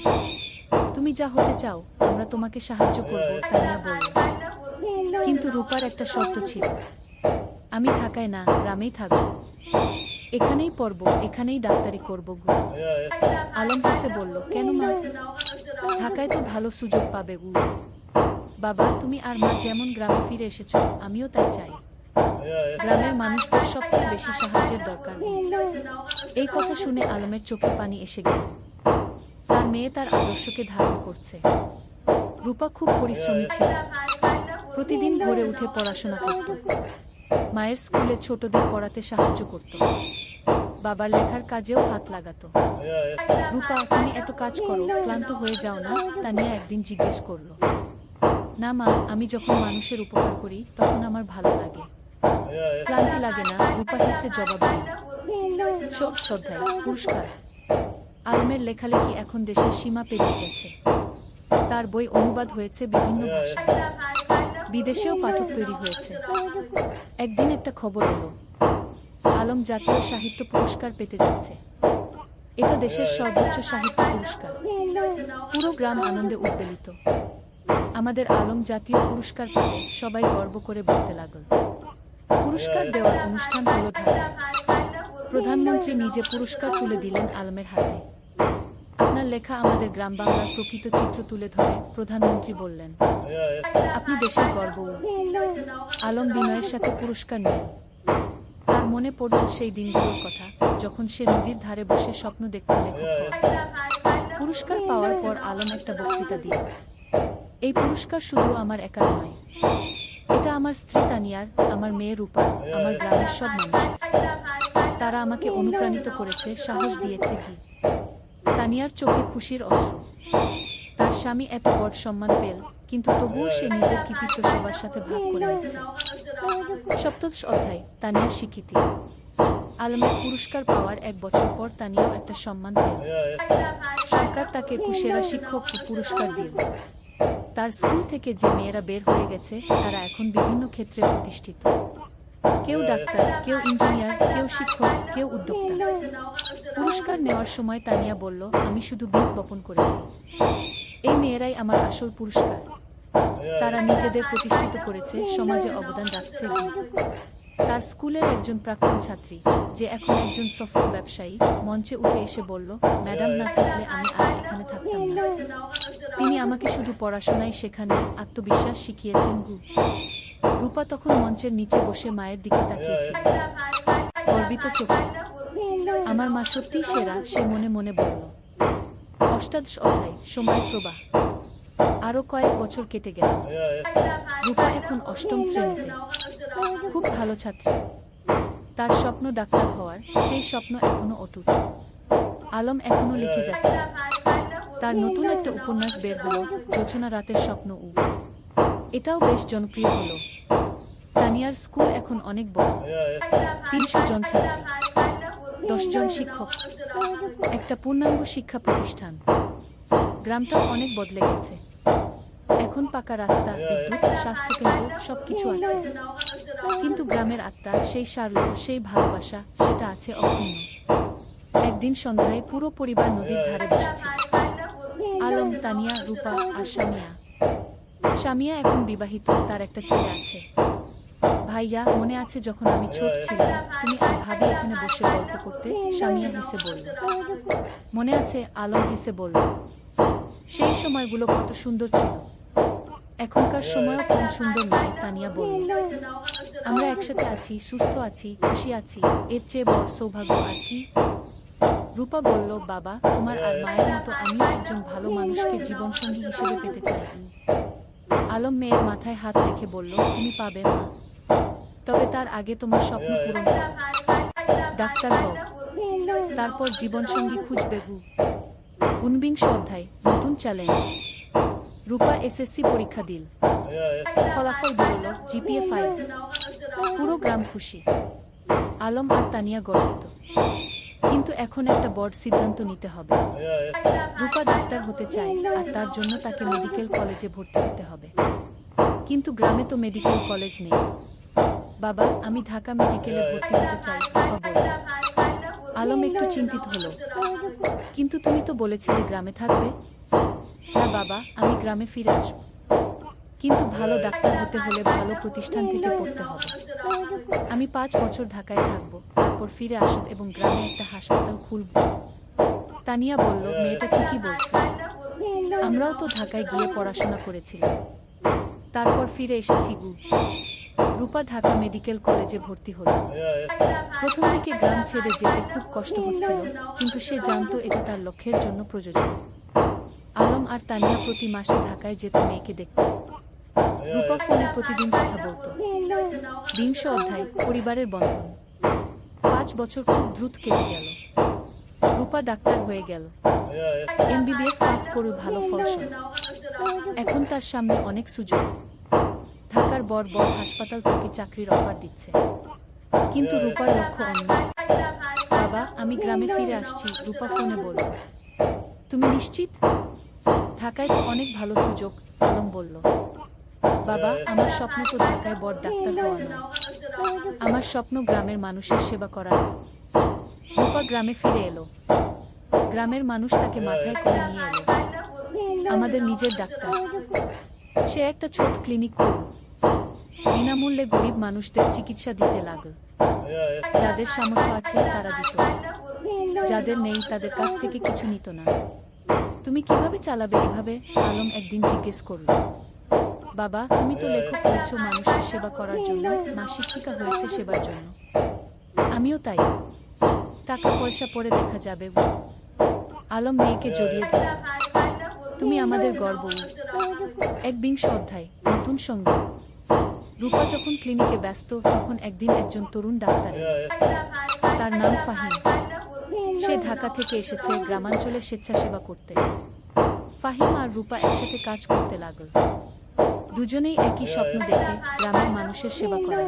তুমি যা হতে চাও আমরা তোমাকে সাহায্য করব, তানিয়া বলল। কিন্তু রূপার একটা শর্ত ছিল, আমি ঢাকায় না, গ্রামেই থাকব, এখানেই পড়ব, এখানেই ডাক্তারি করব। আলম হেসে বলল, কেন মা? ঢাকায় তো ভালো সুযোগ পাবে। বাবা, তুমি আর মা যেমন গ্রামে ফিরে এসেছো, আমিও তাই চাই। গ্রামের মানুষদের সবচেয়ে বেশি সাহায্যের দরকার। এই কথা শুনে আলমের চোখে পানি এসে গেল। তার মেয়ে তার আদর্শকে ধারণ করছে। রূপা খুব পরিশ্রমী ছিল। প্রতিদিন ভোরে উঠে পড়াশোনা করত। মায়ের স্কুলে ছোটদের পড়াতে সাহায্য করত। বাবার লেখার কাজেও হাত লাগাতো। রূপা, তুমি এত কাজ করো, ক্লান্ত হয়ে যাও না? তানিয়া একদিন জিজ্ঞেস করল। না মা, আমি যখন মানুষের উপকার করি তখন আমার ভালো লাগে, ক্লান্তি লাগে না, রূপা হেসে জবাব দিল। ষোড়শ অধ্যায়, পুরস্কার। আলমের লেখালেখি এখন দেশের সীমা পেরিয়ে গেছে। তার বই অনুবাদ হয়েছে বিভিন্ন ভাষায়। বিদেশেও পাঠক তৈরি হয়েছে। একদিন একটা খবর এলো, আলম জাতীয় সাহিত্য পুরস্কার পেতে যাচ্ছে। এটা দেশের সর্বোচ্চ সাহিত্য পুরস্কার। পুরো গ্রাম আনন্দে উদ্বেলিত। আমাদের আলম জাতীয় পুরস্কার পেলে সবাই গর্ব করে বলতে লাগল। পুরস্কার দেওয়ার অনুষ্ঠান হলো ঢাকায়। প্রধানমন্ত্রী নিজে পুরস্কার তুলে দিলেন আলমের হাতে। আপনার লেখা আমাদের গ্রাম বাংলার প্রকৃত চিত্র তুলে ধরে, প্রধানমন্ত্রী বললেন। আপনি দেশের গর্ব। আলম বিনয়ের সাথে পুরস্কার নিলেন। তার মনে পড়ল সেই দিনগুলোর কথা, যখন সে নদীর ধারে বসে স্বপ্ন দেখত লেখক হওয়ার। পুরস্কার পাওয়ার পর আলম একটা বক্তৃতা দিল। এই পুরস্কার শুধু আমার একার নয়, এটা আমার স্ত্রী তানিয়ার, আমার মেয়ে রূপা, আমার গ্রামের সব মানুষের। তারা আমাকে অনুপ্রাণিত করেছে, সাহস দিয়েছে। কি তানিয়ার চোখে খুশির অশ্রু। তার স্বামী এত বড় সম্মান পেল, কিন্তু তবুও সে নিজের কৃতিত্ব সবার সাথে ভাগ করে নিচ্ছে। সপ্তদশ অধ্যায়, তানিয়ার স্বীকৃতি। আলমের পুরস্কার পাওয়ার 1 বছর পর তানিয়াও একটা সম্মান পেল। সরকার তাকে সেরা শিক্ষক পুরস্কার দিল। তার স্কুল থেকে যে মেয়েরা বের হয়ে গেছে তারা এখন বিভিন্ন ক্ষেত্রে প্রতিষ্ঠিত। কেউ ডাক্তার, কেউ ইঞ্জিনিয়ার, কেউ শিক্ষক, কেউ উদ্যোক্তা। পুরস্কার নেওয়ার সময় তানিয়া বলল, আমি শুধু বীজ বপন করেছি। এই মেয়েরাই আমার আসল পুরস্কার। তারা নিজেদের প্রতিষ্ঠিত করেছে, সমাজে অবদান রাখছে। তার স্কুলের একজন প্রাক্তন ছাত্রী, যে এখন একজন সফল ব্যবসায়ী, মঞ্চে উঠে এসে বলল, ম্যাডাম না থাকলে আমি আজ এখানে থাকতাম না। তিনি আমাকে শুধু পড়াশোনাই শেখাননি, আত্মবিশ্বাস শিখিয়েছেন গু। রূপা তখন মঞ্চের নিচে বসে মায়ের দিকে তাকিয়েছিল গর্বিত চোখে। আমার মা সত্যিই সেরা, সে মনে মনে বলল। অষ্টাদশ অধ্যায়, সময়ের প্রবাহ। আরও কয়েক বছর কেটে গেল। রূপা এখন অষ্টম শ্রেণীতে, খুব ভালো ছাত্রী। তার স্বপ্ন ডাক্তার হওয়ার, সেই স্বপ্ন এখনো অটুট। আলম এখনো লিখে যাচ্ছে। তার নতুন একটা উপন্যাস বের হলো, জোছনা রাতের স্বপ্ন উ। এটাও বেশ জনপ্রিয় হলো। তানিয়ার স্কুল এখন অনেক বড়, ৩০০ জন ছাত্রী, ১০ জন শিক্ষক, একটা পূর্ণাঙ্গ শিক্ষা প্রতিষ্ঠান। গ্রামটাও অনেক বদলে গেছে। এখন পাকা রাস্তা, বিদ্যুৎ, স্বাস্থ্যকেন্দ্র, সবকিছু আছে। কিন্তু গ্রামের আত্মা, সেই সারল্য, সেই ভালোবাসা, সেটা আছে অক্ষুণ্ণ। একদিন সন্ধ্যায় পুরো পরিবার নদীর ধারে বসেছিল। আলম, তানিয়া, রূপা আর সামিয়া। সামিয়া এখন বিবাহিত, তার একটা ছেলে আছে। ভাইয়া, মনে আছে যখন আমি ছোট ছিলাম, তুমি আর ভাবি এখানে বসে গল্প করতে? সামিয়া হেসে বলল। মনে আছে, আলম হেসে বলল। সেই সময়গুলো কত সুন্দর ছিল। এখনকার সময়ও কম সুন্দর নয়, তানিয়া বলল। আমরা একসাথে আছি, সুস্থ আছি, খুশি আছি, এর চেয়ে বড় সৌভাগ্য আর কি? রূপা বলল, বাবা, তোমার আর মায়ের মতো আমিও একজন ভালো মানুষকে জীবনসঙ্গী হিসেবে পেতে চাই। আলম মেয়ের মাথায় হাত রেখে বলল, তুমি পাবে মা। তবে তার আগে তোমার স্বপ্ন পূরণ করো। ডাক্তার হও, তারপর জীবনসঙ্গী খুঁজবে গু। ঊনবিংশ অধ্যায়, নতুন চ্যালেঞ্জ। রূপা এসএসসি পরীক্ষা দিল। ফলাফল বেরোলো, জিপিএ 5। পুরো গ্রাম খুশি। আলম আর তানিয়া গর্বিত। কিন্তু এখন একটা বড় সিদ্ধান্ত নিতে হবে। রূপা ডাক্তার হতে চায়, আর তার জন্য তাকে মেডিকেল কলেজে ভর্তি হতে হবে। কিন্তু গ্রামে তো মেডিকেল কলেজ নেই। বাবা, আমি ঢাকা মেডিকেলে ভর্তি হতে চাই, রূপা বলল। আলম একটু চিন্তিত হলো। কিন্তু তুমি তো বলেছিলে গ্রামে থাকবে। না বাবা, আমি গ্রামে ফিরে আসব। কিন্তু ভালো ডাক্তার হতে হলে ভালো প্রতিষ্ঠান থেকে পড়তে হবে। আমি 5 বছর ঢাকায় থাকব, তারপর ফিরে আসব এবং গ্রামে একটা হাসপাতাল খুলব। তানিয়া বলল, মেয়েটা ঠিকই বলছে। আমরাও তো ঢাকায় গিয়ে পড়াশোনা করেছিলাম, তারপর ফিরে এসেছি গু। রূপা ঢাকা মেডিকেল কলেজে ভর্তি হল। প্রথম দিকে গ্রাম ছেড়ে যেতে খুব কষ্ট হচ্ছিল, কিন্তু সে জানতো এটা তার লক্ষ্যের জন্য প্রয়োজন। আলম আর তানিয়া প্রতি মাসে ঢাকায় যেত মেয়েকে দেখতে। রূপা ফোনে প্রতিদিন কথা বলতো। বিংশ অধ্যায়, পরিবারের বন্ধন। 5 বছর খুব দ্রুত কেটে গেল। রূপা ডাক্তার হয়ে গেল। এমবিবিএস পাস করে ভালো ফলাফল। এখন তার সামনে অনেক সুযোগ। ঢাকার বড় বড় হাসপাতাল তাকে চাকরির অফার দিচ্ছে। কিন্তু রূপার লক্ষ্য অন্য। বাবা, আমি গ্রামে ফিরে আসছি, রূপা ফোনে বলল। তুমি নিশ্চিত? ঢাকায় তো অনেক ভালো সুযোগ, আলম বলল। বাবা, আমার স্বপ্ন তো ঢাকায় বড় ডাক্তার হওয়া নয়। আমার স্বপ্ন গ্রামের মানুষের সেবা করা। রূপা গ্রামে ফিরে এলো। গ্রামের মানুষ তাকে মাথায় করে নিয়ে এলো। আমাদের নিজের ডাক্তার। সে একটা ছোট ক্লিনিক করল। বিনামূল্যে গরিব মানুষদের চিকিৎসা দিতে লাগল। যাদের সামর্থ্য আছে তারা দিত, যাদের নেই তাদের কাছ থেকে কিছু নিত না। তুমি কিভাবে চালাবে এভাবে? আলম একদিন জিজ্ঞেস করল। বাবা, তুমি তো লেখক হয়েছ মানুষের সেবা করার জন্য, মা শিক্ষিকা হয়েছে সেবার জন্য। আমিও তাই। টাকা পয়সা পরে দেখা যাবে। আলম মেয়েকে জড়িয়ে ধরল। তুমি আমাদের গর্ব। 1 অধ্যায়, নতুন সঙ্গী। রূপা যখন ক্লিনিকে ব্যস্ত, তখন একদিন একজন তরুণ ডাক্তার এলো। তার নাম ফাহিম। সে ঢাকা থেকে এসেছে গ্রামাঞ্চলে স্বেচ্ছাসেবা করতে। ফাহিম আর রূপা একসাথে কাজ করতে লাগল। দুজনেই একই স্বপ্ন দেখে, গ্রামের মানুষের সেবা করা।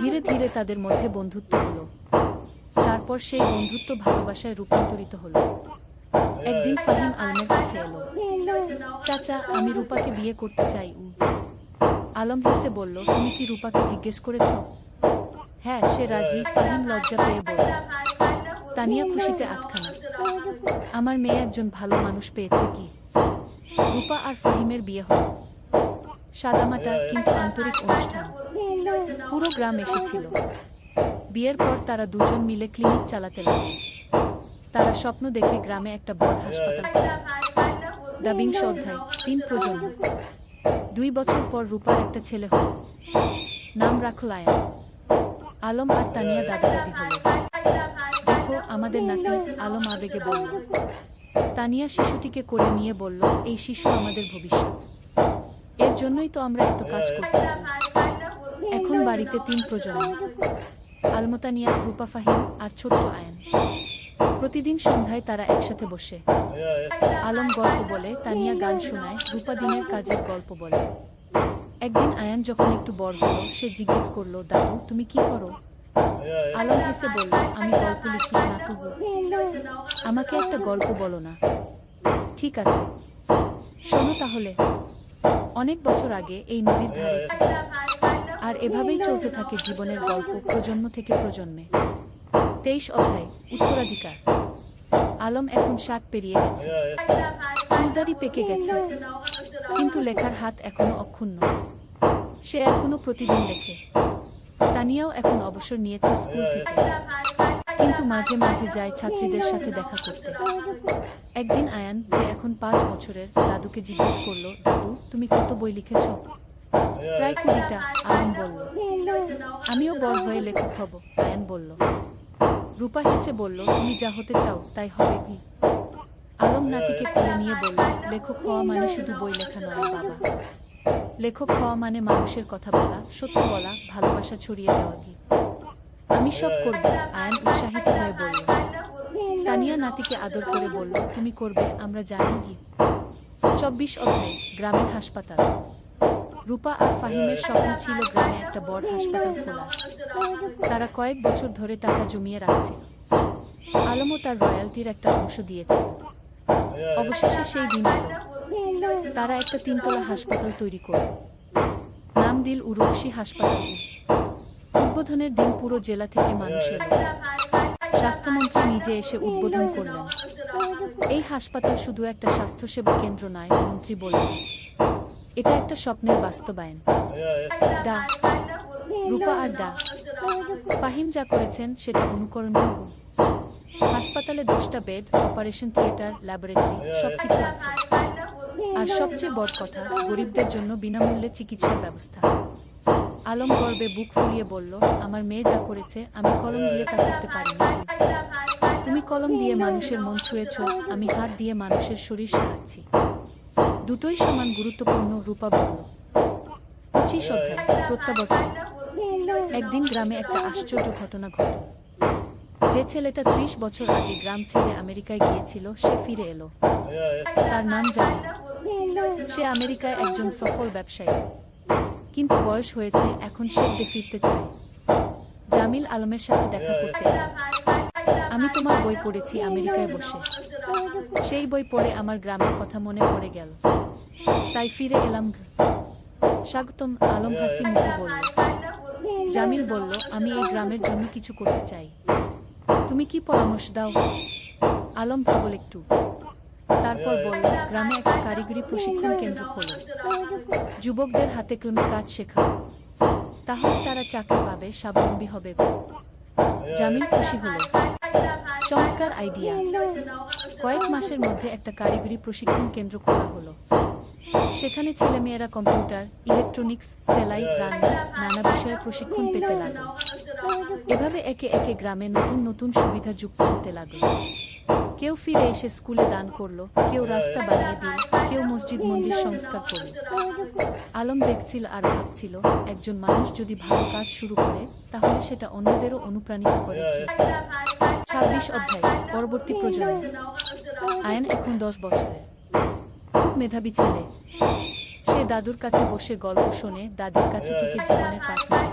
ধীরে ধীরে তাদের মধ্যে বন্ধুত্ব হলো। তারপর সেই বন্ধুত্ব ভালোবাসায় রূপান্তরিত হলো। একদিন ফাহিম আলমের কাছে এলো। চাচা, আমি রূপাকে বিয়ে করতে চাই। আলম হেসে বলল, তুমি কি রূপাকে জিজ্ঞেস করেছ? হ্যাঁ, সে রাজি। ফাহিম লজ্জা পেয়ে বলল। তানিয়া খুশিতে আটখানা। আমার মেয়ে একজন ভালো মানুষ পেয়েছে কি। রূপা আর ফাহিমের বিয়ে হল। সাদামাটা কিন্তু আন্তরিক অনুষ্ঠান। পুরো গ্রাম এসেছিল। বিয়ের পর তারা দুজন মিলে ক্লিনিক চালাতে লাগল। তারা স্বপ্ন দেখে গ্রামে একটা বড় হাসপাতাল করে। বিংশ অধ্যায় ৩ প্রজন্ম। ২ বছর পর রূপার একটা ছেলে হল। নাম রাখল আয়ান। আলম আর তানিয়া দাদা দাদি হল। দেখো আমাদের নাতি, আলম আবেগে বলল। তানিয়া শিশুটিকে কোলে নিয়ে বলল, এই শিশু আমাদের ভবিষ্যৎ। এর জন্যই তো আমরা এত কাজ করছি। এখন বাড়িতে ৩ প্রজন্ম, আলমতানিয়া, রূপা, ফাহিম আর ছোট্ট আয়ান। প্রতিদিন সন্ধ্যায় তারা একসাথে বসে। আলম গল্প বলে, তানিয়া গান শোনায়, রূপা দিনের কাজের গল্প বলে। একদিন আয়ান যখন একটু বড় হলো, সে জিজ্ঞেস করল, দাদু তুমি কি করো? আলম হেসে বলল, আমি গল্প লিখি না তবু। আমাকে একটা গল্প বলো না? ঠিক আছে, শোনো তাহলে। অনেক বছর আগে এই নদীর ধারে। আর এভাবেই চলতে থাকে জীবনের গল্প প্রজন্ম থেকে প্রজন্মে। ২৩ অধ্যায় উত্তরাধিকার। আলম এখন ৬০ পেরিয়ে গেছে। চুলদারি পেকে গেছে, কিন্তু লেখার হাত এখনো অক্ষুণ্ণ। সে এখনো প্রতিদিন লেখে। তানিয়াও এখন অবসর নিয়েছে স্কুল থেকে, কিন্তু মাঝে মাঝে যায় ছাত্রীদের সাথে দেখা করতে। একদিন আয়ান, যে এখন ৫ বছরের, দাদুকে জিজ্ঞেস করল, দাদু তুমি কত বই লিখেছ? প্রায় ২০টা, আলম বলল। আমিও বড় হয়ে লেখক হব, আয়ান বলল। রূপা হেসে বলল, তুমি যা হতে চাও তাই হবে কি? আলম নাতিকে কোলে নিয়ে বলল, লেখক হওয়া মানে শুধু বই লেখা নয় বাবা। লেখক হওয়া মানে মানুষের কথা বলা, সত্য বলা, ভালোবাসা ছড়িয়ে দেওয়া। কি আমি সব করব, আয়ান উৎসাহিত হয়ে বলল। তানিয়া নাতিকে আদর করে বলল, তুমি করবে, আমরা জানি কি। ২৪ অধ্যায় গ্রামের হাসপাতাল। রূপা আর ফাহিমের স্বপ্ন ছিল গ্রামে একটা বড় হাসপাতাল খোলা। তারা কয়েক বছর ধরে টাকা জমিয়ে রাখছিল। আলমও তার রয়্যালটির একটা অংশ দিয়েছিল। অবশেষে সেই দিন এলো। তারা একটা ৩ তলা হাসপাতাল তৈরি করল। নাম দিল উরুকশি হাসপাতাল। উদ্বোধনের দিন পুরো জেলা থেকে মানুষ এলো। স্বাস্থ্যমন্ত্রী নিজে এসে উদ্বোধন করলেন। এই হাসপাতাল শুধু একটা স্বাস্থ্যসেবা কেন্দ্র নয়, মন্ত্রী বললেন, এটা একটা স্বপ্নের বাস্তবায়ন। ডা রূপা আর ডা ফাহিম যা করেছেন সেটা অনুকরণীয়। হাসপাতালে 10টা বেড, অপারেশন থিয়েটার, ল্যাবরেটরি, সবকিছু আছে। আর সবচেয়ে বড় কথা, গরিবদের জন্য বিনামূল্যে চিকিৎসার ব্যবস্থা। আলম গর্বে বুক ফুলিয়ে বলল, আমার মেয়ে যা করেছে আমি কলম দিয়ে তা করতে পারি না। তুমি কলম দিয়ে মানুষের মন ছুঁয়েছ, আমি হাত দিয়ে মানুষের শরীর সারাচ্ছি। দুটোই সমান গুরুত্বপূর্ণ, রূপা বলল। ২৫ অধ্যায় প্রত্যাবর্তন। একদিন গ্রামে একটা আশ্চর্য ঘটনা ঘটল। যে ছেলেটা ৩০ বছর আগে গ্রাম ছেড়ে আমেরিকায় গিয়েছিল, সে ফিরে এলো। তার নাম জামিল। সে আমেরিকায় একজন সফল ব্যবসায়ী, কিন্তু বয়স হয়েছে, এখন সে ফিরতে চায়। জামিল আলমের সাথে দেখা করতে এলো। আমি তোমার বই পড়েছি আমেরিকায় বসে। সেই বই পড়ে আমার গ্রামের কথা মনে পড়ে গেল, তাই ফিরে এলাম। স্বাগতম, আলম হাসি মুখে বলল। জামিল বলল, আমি এই গ্রামের জন্য কিছু করতে চাই। তুমি কি পরামর্শ দাও? আলম ভাবল একটু, তারপর বলল, গ্রামে একটা কারিগরি প্রশিক্ষণ কেন্দ্র খোলো। যুবকদের হাতে কলমে কাজ শেখাও, তাহলে তারা চাকরি পাবে, স্বাবলম্বী হবে। জামিল খুশি হল। চমৎকার আইডিয়া। কয়েক মাসের মধ্যে একটা কারিগরি প্রশিক্ষণ কেন্দ্র খোলা হলো। সেখানে ছেলেমেয়েরা কম্পিউটার, ইলেকট্রনিক্স, সেলাই, রান্না, নানা বিষয়ে প্রশিক্ষণ পেতে লাগল। এভাবে একে একে গ্রামে নতুন নতুন সুবিধা যুক্ত হতে লাগল। কেউ ফিরে এসে স্কুলে দান করলো, কেউ রাস্তা বানিয়ে দিল, কেউ মসজিদ মন্দির সংস্কার করল। আলম দেখছিল আর ভাবছিল, একজন মানুষ যদি ভালো কাজ শুরু করে, তাহলে সেটা অন্যদেরও অনুপ্রাণিত করে। ২৬ অধ্যায় পরবর্তী প্রজন্ম। আয়ান এখন 10 বছরের, খুব মেধাবী ছেলে। সে দাদুর কাছে বসে গল্প শোনে, দাদির কাছে থেকে জীবনের পাঠ নেয়।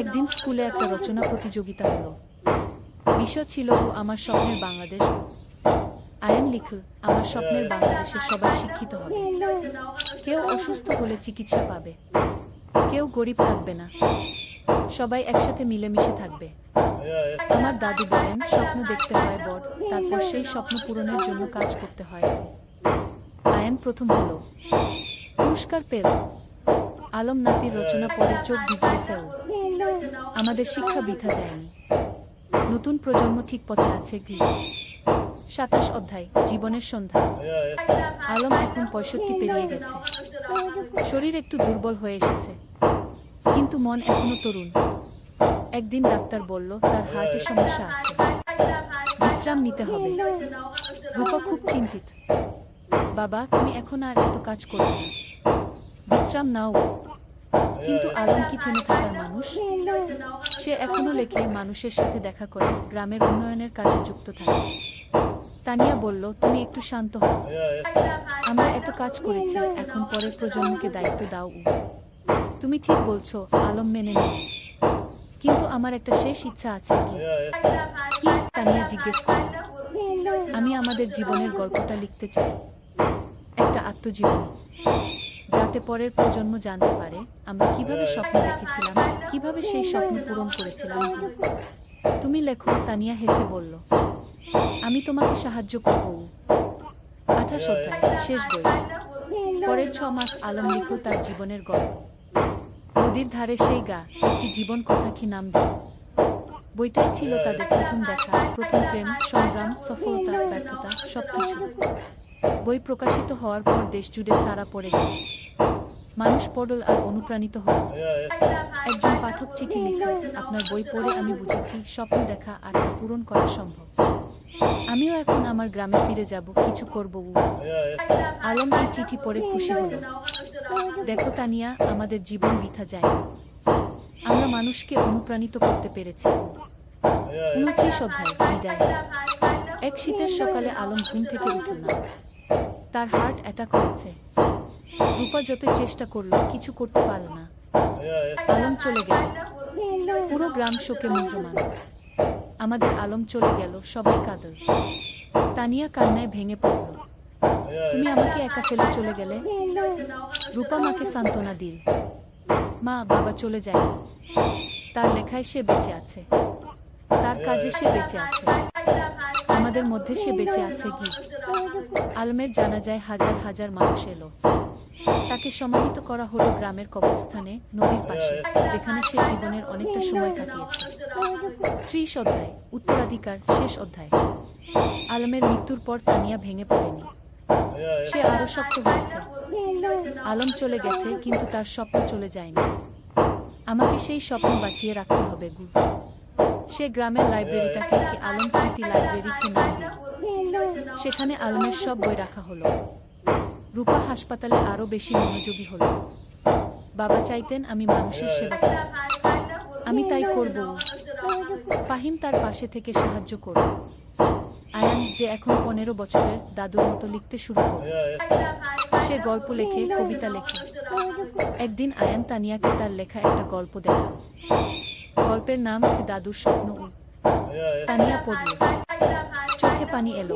একদিন স্কুলে একটা রচনা প্রতিযোগিতা হলো। বিষয় ছিল, আমার স্বপ্নের বাংলাদেশ। আয়ান লিখল, আমার স্বপ্নের বাংলাদেশে সবাই শিক্ষিত হবে, কেউ অসুস্থ হলে চিকিৎসা পাবে, কেউ গরিব থাকবে না, সবাই একসাথে মিলেমিশে থাকবে। আমার দাদু বলেন, স্বপ্ন দেখতে হয় বড়, তারপর সেই স্বপ্ন পূরণের জন্য কাজ করতে হয়। আয়ান প্রথম হলো, পুরস্কার পেল। আলম নাতির রচনা পড়ে চোখ ভিজিয়ে ফেল। আমাদের শিক্ষা বৃথা যায়নি, নতুন প্রজন্ম ঠিক পথে আছে। 27 অধ্যায় জীবনের সন্ধ্যা। আলম এখন 65 পেরিয়ে গেছে। শরীর একটু দুর্বল হয়ে এসেছে, কিন্তু মন এখনো তরুণ। একদিন ডাক্তার বলল তার হার্টে সমস্যা আছে, বিশ্রাম নিতে হবে। রূপা খুব চিন্তিত। বাবা, তুমি এখন আর এত কাজ করবে না, বিশ্রাম নাও। কিন্তু আলম কি থেমে থাকার মানুষ? সে এখনো লেখে, মানুষের সাথে দেখা করে, গ্রামের উন্নয়নের কাজে যুক্ত থাকে। তানিয়া বলল, তুমি একটু শান্ত হও। আমরা এত কাজ করেছি, এখন পরের প্রজন্মকে দায়িত্ব দাও। তুমি ঠিক বলছো, আলম মেনে নেয়। কিন্তু আমার একটা শেষ ইচ্ছা আছে। কি? তানিয়া জিজ্ঞেস করল। আমি আমাদের জীবনের গল্পটা লিখতে চাই, একটা আত্মজীবনী, যাতে পরের প্রজন্ম জানতে পারে আমরা কিভাবে স্বপ্ন দেখেছিলাম, কিভাবে সেই স্বপ্ন পূরণ করেছিলাম। তুমি লেখো, তানিয়া হেসে বলল। আমি তোমাকে সাহায্য করব। 28 অধ্যায় শেষ বই। পরের 6 মাস আলম লিখল তার জীবনের গল্প। নদীর ধারে সেই গা, একটি জীবন কথা, কি নাম দিল। বইটাই ছিল তাদের প্রথম দেখা, প্রথম প্রেম, সংগ্রাম, সফলতা, ব্যর্থতা, সবকিছু। বই প্রকাশিত হওয়ার পর দেশ জুড়ে সাড়া পড়ে গেল। মানুষ পড়ল আর অনুপ্রাণিত হল। একজন পাঠক চিঠি লিখল, আপনার বই পড়ে আমি বুঝেছি স্বপ্ন দেখা আর তা পূরণ করা সম্ভব। আমিও এখন আমার গ্রামে ফিরে যাব, কিছু করব। আলম এই চিঠি পড়ে খুশি হল। দেখো তানিয়া, আমাদের জীবন বৃথা যায়, আমরা মানুষকে অনুপ্রাণিত করতে পেরেছি। 29 অধ্যায় বিদায়। এক শীতের সকালে আলম ঘুম থেকে উঠল না। তার হার্ট অ্যাটাক হয়েছে। রূপা যতই চেষ্টা করল, কিছু করতে পারল না। আলম চলে গেল। পুরো গ্রাম শোকে মুহ্যমান। আমাদের আলম চলে গেল, সবাই কাঁদল। তানিয়া কান্নায় ভেঙে পড়ল। তুমি আমাকে একা ফেলে চলে গেলে। রূপা মাকে সান্ত্বনা দিল। মা, বাবা চলে যায়নি, তার লেখায় সে বেঁচে আছে, তার কাজে সে বেঁচে আছে, আমাদের মধ্যে সে বেঁচে আছে। কি আলমের জানাজায় হাজার হাজার মানুষ এলো। তাকে সমাহিত করা হলো গ্রামের কবরস্থানে, নদীর পাশে, যেখানে সে জীবনের অনেকটা সময় কাটিয়েছে। 30 অধ্যায় উত্তরাধিকার শেষ অধ্যায়। আলমের মৃত্যুর পর তানিয়া ভেঙে পড়েনি, সে আরো শক্ত হয়েছে। আলম চলে গেছে, কিন্তু তার স্বপ্ন চলে যায়নি। আমাকে সেই স্বপ্ন বাঁচিয়ে রাখতে হবে। সে গ্রামের লাইব্রেরিটাকে কি আলম স্মৃতি লাইব্রেরি কি নাম দিল। সেখানে আলমের সব বই রাখা হলো। রূপা হাসপাতালে আরো বেশি মনোযোগী হল। বাবা চাইতেন আমি মানুষের সেবা করি, আমি তাই করব। ফাহিম তার পাশে থেকে সাহায্য করল। আয়ান, যে এখন 15 বছরের, দাদুর মতো লিখতে শুরু করল। সে গল্প লেখে, কবিতা লেখে। একদিন আয়ান তানিয়াকে তার লেখা একটা গল্প দেখাল। গল্পের নাম দাদুর স্বপ্ন। তানিয়া পড়ল, চোখে পানি এলো।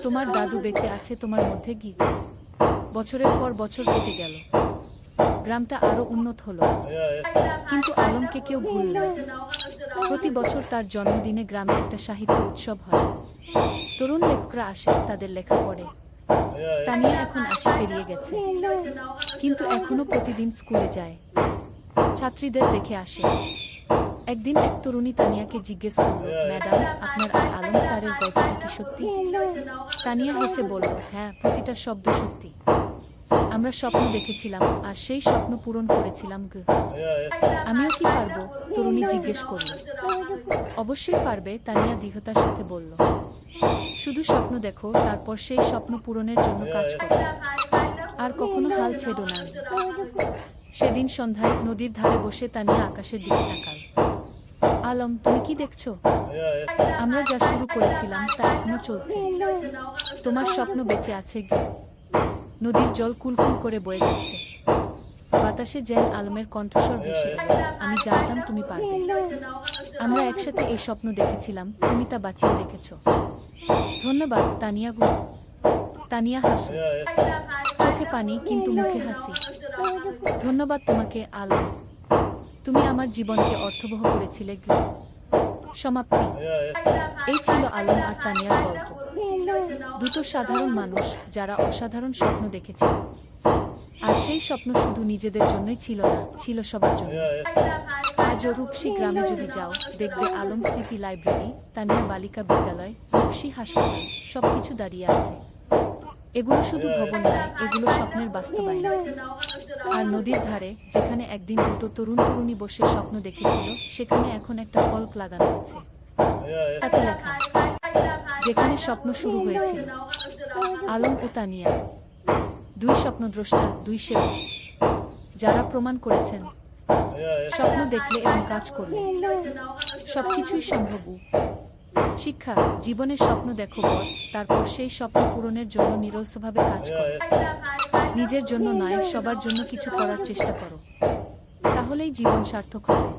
তোমার দাদু বেঁচে আছে তোমার মধ্যে। কি বছরের পর বছর কেটে গেল, গ্রামটা আরো উন্নত হলো, কিন্তু আলমকে কেউ ভুলল না। প্রতি বছর তার জন্মদিনে গ্রামে একটা সাহিত্য উৎসব হয়। তরুণ লেখকরা আসে, তাদের লেখা পড়ে। তানিয়া এখন 80 পেরিয়ে গেছে, কিন্তু এখনো প্রতিদিন স্কুলে যায়, ছাত্রীদের দেখে আসে। একদিন এক তরুণী তানিয়াকে জিজ্ঞেস করল, ম্যাডাম, আপনার আর আলম স্যারের গল্পটা কি সত্যি? তানিয়া হেসে বলল, হ্যাঁ, প্রতিটা শব্দ সত্যি। আমরা স্বপ্ন দেখেছিলাম আর সেই স্বপ্ন পূরণ করেছিলাম। আমিও কি পারবো? তরুণী জিজ্ঞেস করল। অবশ্যই পারবে, তানিয়া দৃঢ়তার সাথে বলল। শুধু স্বপ্ন দেখো, তারপর সেই স্বপ্ন পূরণের জন্য কাজ করো, আর কখনো হাল ছেড়ো না। সেদিন সন্ধ্যায় নদীর ধারে বসে তানিয়া আকাশের দিকে তাকাল। আলম, তুমি কি দেখছো? আমরা যা শুরু করেছিলাম তা এখনো চলছে। তোমার স্বপ্ন বেঁচে আছে। নদীর জল কুলকুল করে বয়ে যাচ্ছে। বাতাসে যেন আলমের কণ্ঠস্বর ভেসে এলো, আমি জানতাম তুমি পারবে। আমরা একসাথে এই স্বপ্ন দেখেছিলাম, তুমি তা বাঁচিয়ে রেখেছ। ধন্যবাদ তানিয়া। তানিয়া হাসল, চোখে পানি কিন্তু মুখে হাসি। ধন্যবাদ তোমাকে আলম, তুমি আমার জীবনকে অর্থবহ করেছিলে। সমাপ্তি। এই ছিল আলম আর তানিয়ার গল্প। দুটো সাধারণ মানুষ যারা অসাধারণ স্বপ্ন দেখেছিল, আর সেই স্বপ্ন শুধু নিজেদের জন্যই ছিল না, ছিল সবার জন্য। আজ আজও রূপসী গ্রামে যদি যাও, দেখবে আলম স্মৃতি লাইব্রেরি, তানিয়া বালিকা বিদ্যালয়, রূপসী হাসপাতাল, সবকিছু দাঁড়িয়ে আছে। এগুলো শুধু ভবন নয়, এগুলো স্বপ্নের বাস্তবায়ন। আর নদীর ধারে, যেখানে একদিন দুটো তরুণ তরুণী বসে স্বপ্ন দেখেছিল, সেখানে এখন একটা ফলক লাগানো আছে। তাতে লেখা, যেখানে স্বপ্ন শুরু হয়েছিল। আলম ও তানিয়া, দুই স্বপ্নদ্রষ্টা, দুই সেবক, যারা প্রমাণ করেছেন স্বপ্ন দেখলে এবং কাজ করলে সবকিছুই সম্ভব। শিক্ষা, জীবনের স্বপ্ন দেখো বড়, তারপর সেই স্বপ্ন পূরণের জন্য নিরলসভাবে কাজ করো। নিজের জন্য নয়, সবার জন্য কিছু করার চেষ্টা করো, তাহলেই জীবন সার্থক হবে।